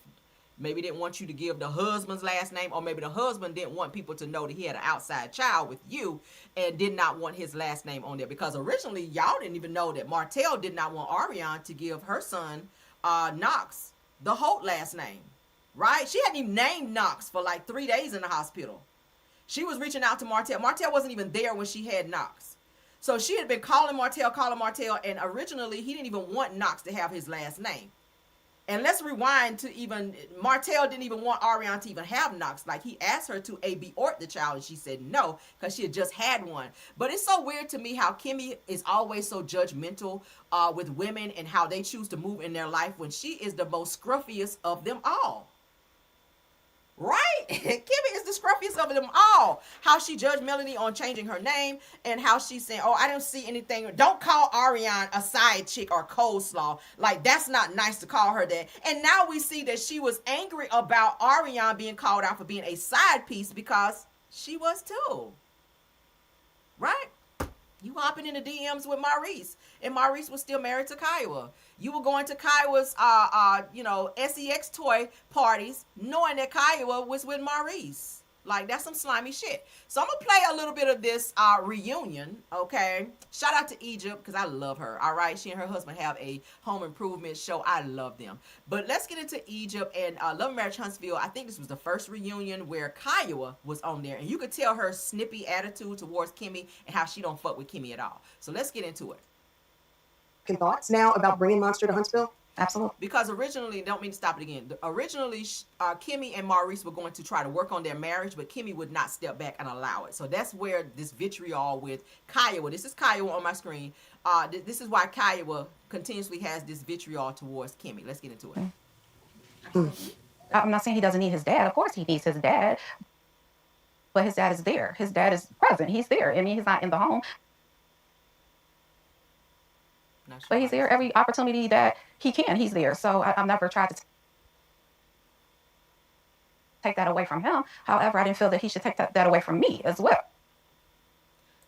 maybe didn't want you to give the husband's last name, or maybe the husband didn't want people to know that he had an outside child with you and did not want his last name on there. Because originally, y'all didn't even know that Martell did not want Ariane to give her son, Knox, the Holt last name, right? She hadn't even named Knox for like 3 days in the hospital. She was reaching out to Martell. Martell wasn't even there when she had Knox. So she had been calling Martell, and originally he didn't even want Knox to have his last name. And let's rewind to even, Martell didn't even want Ariane to even have Knox. Like, he asked her to abort the child, and she said no, because she had just had one. But it's so weird to me how Kimmy is always so judgmental with women and how they choose to move in their life when she is the most scruffiest of them all. Right? Kimmy is the scruffiest of them all. How she judged Melanie on changing her name, and how she's saying, oh, I don't see anything. Don't call Ariane a side chick or coleslaw. Like, that's not nice to call her that. And now we see that she was angry about Ariane being called out for being a side piece because she was too. Right? You hopping in the DMs with Maurice, and Maurice was still married to Kiowa. You were going to Kiowa's, sex toy parties, knowing that Kiowa was with Maurice. Like, that's some slimy shit. So I'm gonna play a little bit of this reunion. Okay, shout out to Egypt, because I love her. All right, she and her husband have a home improvement show. I love them. But let's get into Egypt and Love and Marriage Huntsville. I think this was the first reunion where Kiowa was on there, and you could tell her snippy attitude towards Kimmy and how she don't fuck with Kimmy at all. So let's get into it. Thoughts now about bringing Monster to Huntsville? Absolutely. Because originally, don't mean to stop it again. Originally, Kimmy and Maurice were going to try to work on their marriage, but Kimmy would not step back and allow it. So that's where this vitriol with Kiowa, this is Kiowa on my screen. This is why Kiowa continuously has this vitriol towards Kimmy. Let's get into it. I'm not saying he doesn't need his dad. Of course he needs his dad. But his dad is there. His dad is present. He's there. I mean, he's not in the home. But he's there every opportunity that he can. He's there. So I've never tried to take that away from him. However, I didn't feel that he should take that away from me as well.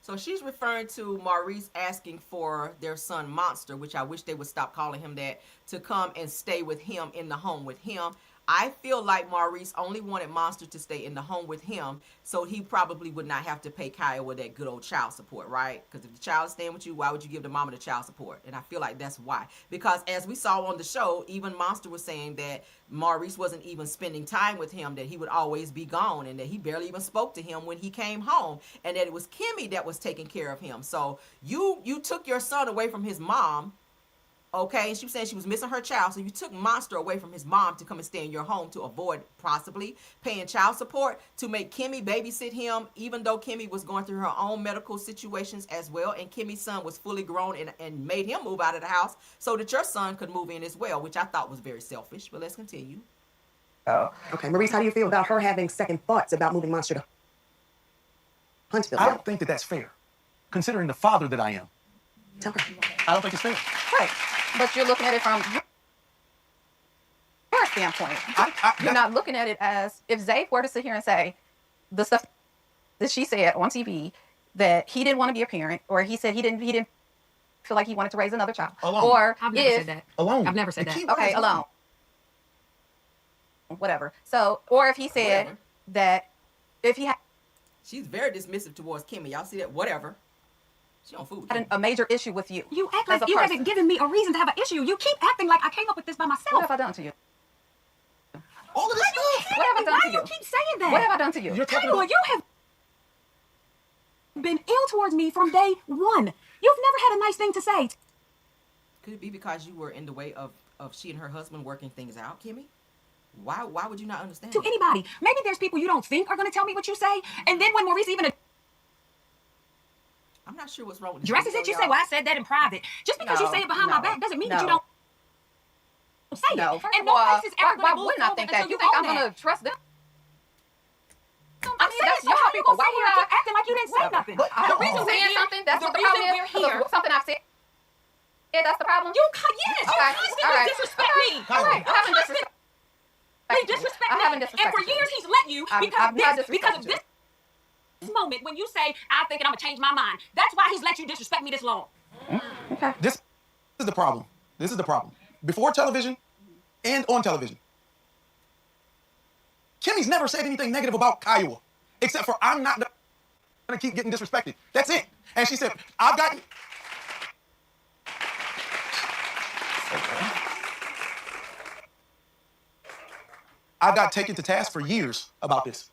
So she's referring to Maurice asking for their son Monster, which I wish they would stop calling him that, to come and stay with him in the home with him. I feel like Maurice only wanted Monster to stay in the home with him, so he probably would not have to pay Kiowa that good old child support, right? Because if the child is staying with you, why would you give the mama the child support? And I feel like that's why. Because as we saw on the show, even Monster was saying that Maurice wasn't even spending time with him, that he would always be gone, and that he barely even spoke to him when he came home, and that it was Kimmy that was taking care of him. So you took your son away from his mom. Okay, and she was saying she was missing her child, so you took Monster away from his mom to come and stay in your home to avoid possibly paying child support, to make Kimmy babysit him, even though Kimmy was going through her own medical situations as well, and Kimmy's son was fully grown and made him move out of the house so that your son could move in as well, which I thought was very selfish, but let's continue. Oh. Okay, Maurice, how do you feel about her having second thoughts about moving Monster to Huntsville? I don't think that that's fair, considering the father that I am. Tell her. I don't think it's fair. Right. But you're looking at it from your standpoint. You're not looking at it as, if Zay were to sit here and say the stuff that she said on TV, that he didn't want to be a parent, or he said he didn't feel like he wanted to raise another child. Alone. Or I've never said that. Alone. I've never said The that. key word Okay, is alone. Whatever. So, or if he said Whatever. that if he had She's very dismissive towards Kimmy. Y'all see that? Whatever. She don't fool with a major issue with you. You act as like a you person. haven't given me a reason to have an issue. You keep acting like I came up with this by myself. What have I done to you? All of this stuff. What have I done Why to do you you? keep saying that? What have I done to you? You're talking Campbell, about... you have been ill towards me from day one. You've never had a nice thing to say. Could it be because you were in the way of she and her husband working things out, Kimmy? Why would you not understand? To anybody. Maybe there's people you don't think are going to tell me what you say. And then when Maurice even I'm not sure what's wrong with addresses it, you say, well, I said that in private. Just because you say it behind my back doesn't mean that you don't say No. it. First And of all, no place is ever why going to move wouldn't I forward think until that? You think I'm own going that. to trust them? I mean, that's that's your how you people. gonna sit here and keep acting like you didn't say nothing. But The reason we're saying here, something, that's the what the reason problem we're is. here. Something I've said. Yeah, that's the problem. Yes, you constantly disrespect me. All right, I haven't disrespected They disrespect I me. haven't And disrespected for years he's let you I've not because of disrespected this moment when you say, I think I'm gonna change my mind. That's why he's let you disrespect me this long. Okay. This is the problem. This is the problem. Before television and on television, Kimmy's never said anything negative about Kiowa, except for I'm not going to keep getting disrespected. That's it. And she said, I've got... I got taken to task for years about this.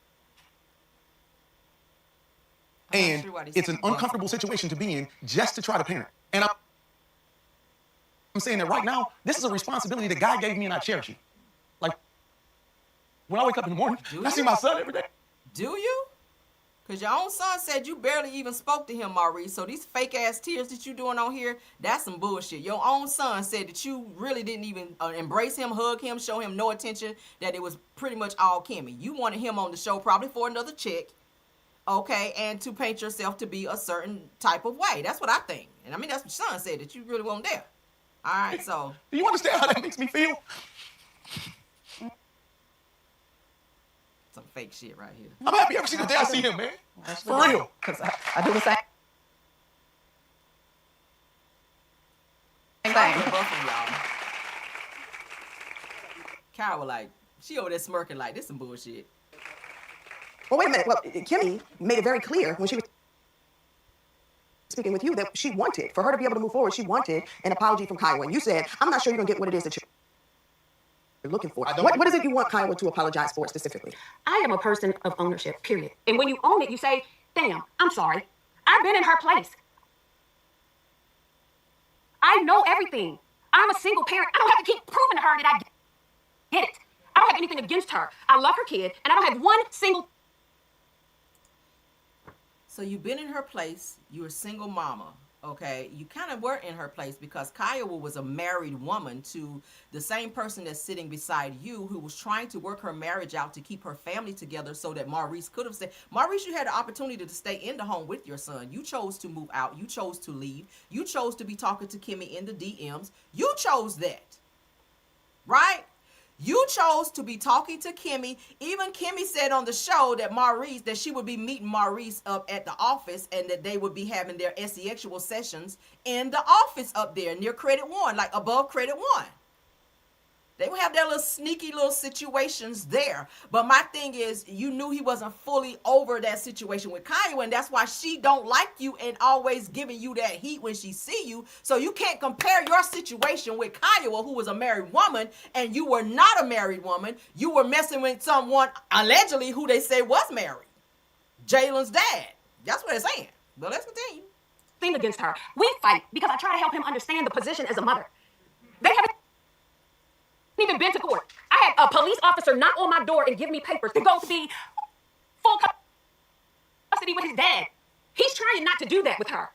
And it's an uncomfortable situation to be in just to try to parent. And I'm saying that right now, this is a responsibility that God gave me and I cherish it. Like, when I wake up in the morning, I see my son every day. Do you? Because your own son said you barely even spoke to him, Maurice. So these fake ass tears that you doing on here, that's some bullshit. Your own son said that you really didn't even embrace him, hug him, show him no attention, that it was pretty much all Kimmy. You wanted him on the show probably for another chick, okay, and to paint yourself to be a certain type of way. That's what I think. And I mean, that's what your son said, that you really weren't there. All right, so. Do you understand how that makes me feel? Some fake shit right here. I'm happy every single day I see him, man. For real. Because I do the same thing. Kara was like, she over there smirking like, this some bullshit. Well, wait a minute. Well, Kimmy made it very clear when she was speaking with you that she wanted, for her to be able to move forward, she wanted an apology from Kiowa. And you said, I'm not sure you're going to get what it is that you're looking for. What is it you want Kiowa to apologize for specifically? I am a person of ownership, period. And when you own it, you say, damn, I'm sorry. I've been in her place. I know everything. I'm a single parent. I don't have to keep proving to her that I get it. I don't have anything against her. I love her kid, and I don't have one single... So you've been in her place. You're a single mama. okay, you kind of were in her place because Kiowa was a married woman to the same person that's sitting beside you, who was trying to work her marriage out to keep her family together so that Maurice could have said, Maurice, you had the opportunity to stay in the home with your son. You chose to move out. You chose to leave. You chose to be talking to Kimmy in the DMs. You chose that, right? You chose to be talking to Kimmy. Even Kimmy said on the show that Maurice, that she would be meeting Maurice up at the office and that they would be having their sexual sessions in the office up there near Credit One, like above Credit One. They would have their little sneaky little situations there. But my thing is, you knew he wasn't fully over that situation with Kiowa, and that's why she don't like you and always giving you that heat when she see you. So you can't compare your situation with Kiowa, who was a married woman, and you were not a married woman. You were messing with someone, allegedly, who they say was married. Jalen's dad. That's what they're saying. But let's continue. Thing against her. We fight because I try to help him understand the position as a mother. They haven't even been to court. I had a police officer knock on my door and give me papers to go to be full custody with his dad. He's trying not to do that with her.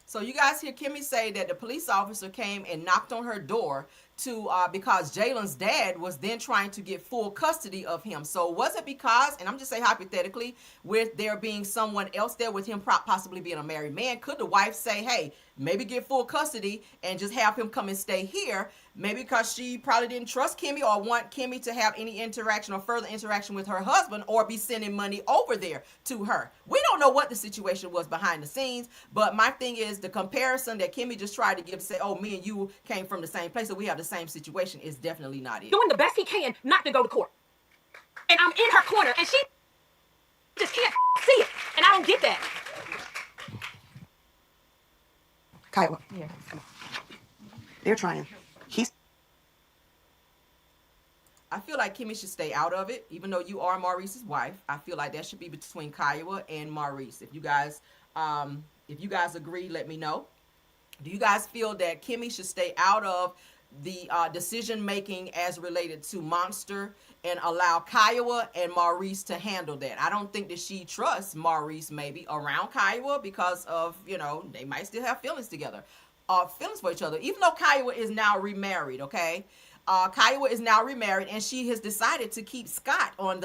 So you guys hear Kimmy say that the police officer came and knocked on her door to because Jalen's dad was then trying to get full custody of him. So was it because, and I'm just saying hypothetically, with there being someone else there with him possibly being a married man, could the wife say, hey, maybe get full custody and just have him come and stay here? Maybe because she probably didn't trust Kimmy or want Kimmy to have any interaction or further interaction with her husband or be sending money over there to her. We don't know what the situation was behind the scenes, but my thing is the comparison that Kimmy just tried to give to say, oh, me and you came from the same place, so we have the same situation, is definitely not it. Doing the best he can not to go to court. And I'm in her corner and she just can't see it. And I don't get that. Kiowa, Yeah. they're trying. I feel like Kimmy should stay out of it, even though you are Maurice's wife. I feel like that should be between Kiowa and Maurice. If you guys agree, let me know. Do you guys feel that Kimmy should stay out of the decision making as related to Monster and allow Kiowa and Maurice to handle that? I don't think that she trusts Maurice maybe around Kiowa because of, they might still have feelings together, feelings for each other, even though Kiowa is now remarried, okay? Kiowa is now remarried, and she has decided to keep Scott on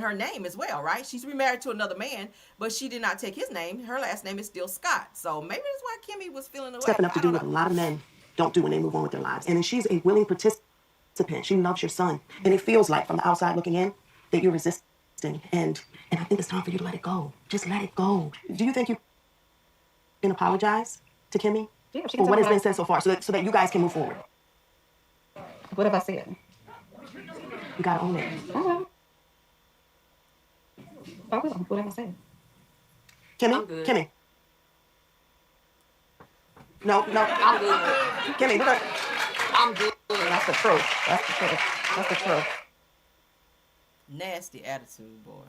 her name as well, right? She's remarried to another man, but she did not take his name. Her last name is still Scott. So maybe that's why Kimmy was feeling the way. Stepping up to do what a lot of men don't do when they move on with their lives. And she's a willing participant. She loves your son. And it feels like, from the outside looking in, that you're resisting. And I think it's time for you to let it go. Just let it go. Do you think you can apologize to Kimmy for what has been said so far so that you guys can move forward? What have I said? You gotta own it. Okay. I will. What have I said? Kimmy? No. I'm good. Kimmy, I'm good. That's the truth. Nasty attitude, boy.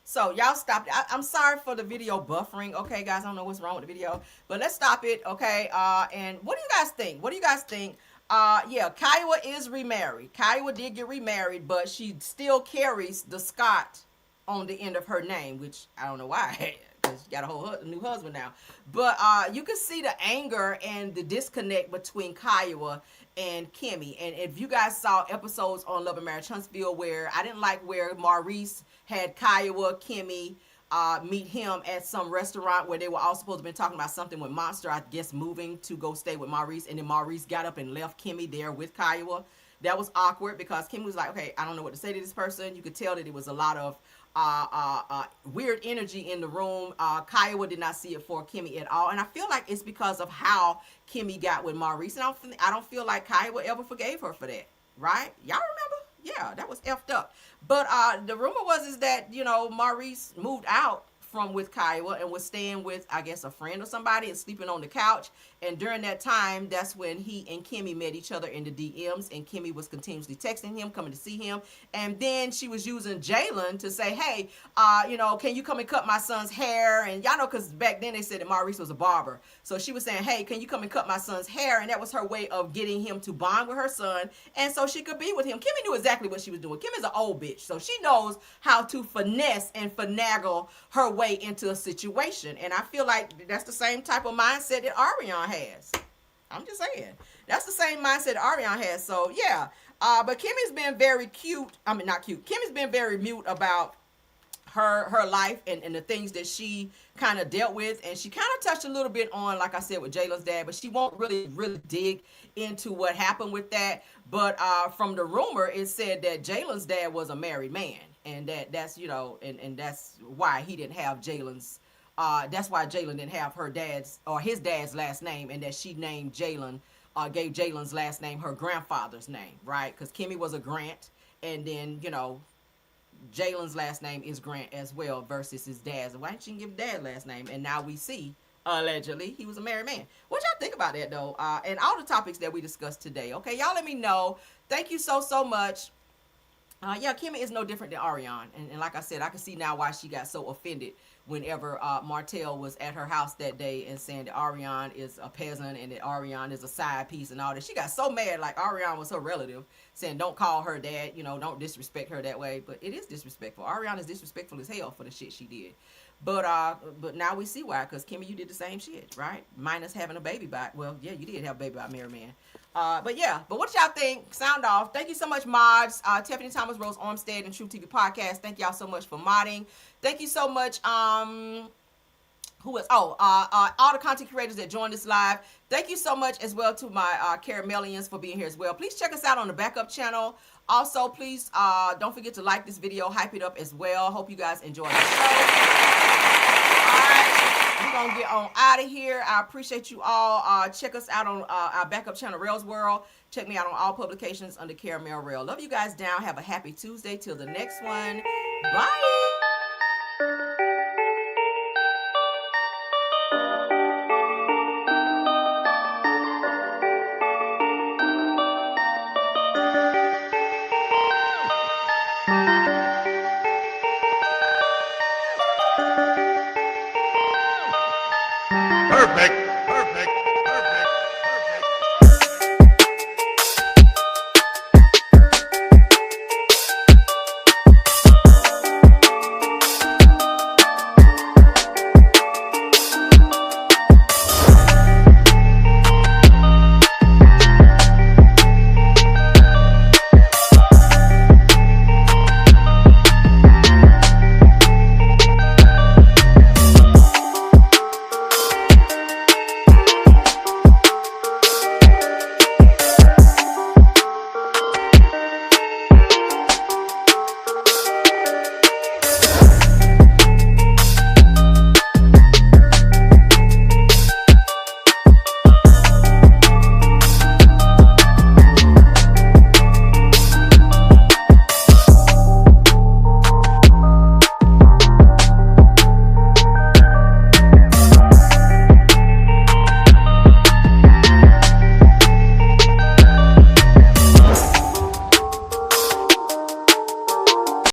So y'all stop it. I'm sorry for the video buffering. Okay, guys, I don't know what's wrong with the video, but let's stop it. Okay. And what do you guys think? Yeah, Kiowa is remarried. Kiowa did get remarried, but she still carries the Scott on the end of her name, which I don't know why, because she got a new husband now. But you can see the anger and the disconnect between Kiowa and Kimmy. And if you guys saw episodes on Love and Marriage Huntsville where I didn't like where Maurice had Kiowa, Kimmy, meet him at some restaurant where they were all supposed to be talking about something with Monster, I guess moving to go stay with Maurice, and then Maurice got up and left Kimmy there with Kiowa. That was awkward because Kimmy was like, okay, I don't know what to say to this person. You could tell that it was a lot of weird energy in the room. Kiowa did not see it for Kimmy at all, and I feel like it's because of how Kimmy got with Maurice, and I don't feel like Kiowa ever forgave her for that, right? Y'all remember? Yeah, that was effed up. But the rumor is that, Maurice moved out with Kiowa and was staying with, I guess, a friend or somebody and sleeping on the couch. And during that time, that's when he and Kimmy met each other in the DMs, and Kimmy was continuously texting him, coming to see him. And then she was using Jalen to say, hey, can you come and cut my son's hair? And y'all know, because back then they said that Maurice was a barber. So she was saying, hey, can you come and cut my son's hair? And that was her way of getting him to bond with her son, and so she could be with him. Kimmy knew exactly what she was doing. Kimmy's an old bitch, so she knows how to finesse and finagle her way into a situation. And I feel like that's the same type of mindset that Ariana has. I'm just saying. That's the same mindset Ariana has. So, yeah. But Kimmy's been very cute. I mean, not cute. Kimmy's been very mute about her life and the things that she kind of dealt with. And she kind of touched a little bit on, like I said, with Jalen's dad. But she won't really dig into what happened with that. But from the rumor, it said that Jalen's dad was a married man. And that's, and that's why he didn't have Jalen's. That's why Jalen didn't have her dad's or his dad's last name, and that she named Jalen, gave Jalen's last name her grandfather's name, right? Because Kimmy was a Grant, and then Jalen's last name is Grant as well versus his dad's. Why didn't she give dad last name? And now we see allegedly he was a married man. What y'all think about that though? And all the topics that we discussed today. Okay, y'all let me know. Thank you so much. Kimmy is no different than Ariana. And like I said, I can see now why she got so offended whenever Martell was at her house that day and saying that Ariana is a peasant and that Ariana is a side piece and all that. She got so mad, like Ariana was her relative, saying don't call her dad, don't disrespect her that way. But it is disrespectful. Ariana is disrespectful as hell for the shit she did. But now we see why, because Kimmy, you did the same shit, right? Minus having a baby by, well, yeah, you did have a baby by a married man. But what y'all think? Sound off. Thank you so much, mods. Tiffany Thomas, Rose Armstead, and True TV Podcast. Thank y'all so much for modding. Thank you so much. Who else? All the content creators that joined us live. Thank you so much as well to my Caramelians for being here as well. Please check us out on the backup channel. Also, please don't forget to like this video, hype it up as well. Hope you guys enjoy the show. We're going to get on out of here. I appreciate you all. Check us out on our backup channel, Rail's World. Check me out on all publications under Caramel Rail. Love you guys down. Have a happy Tuesday. Till the next one. Bye.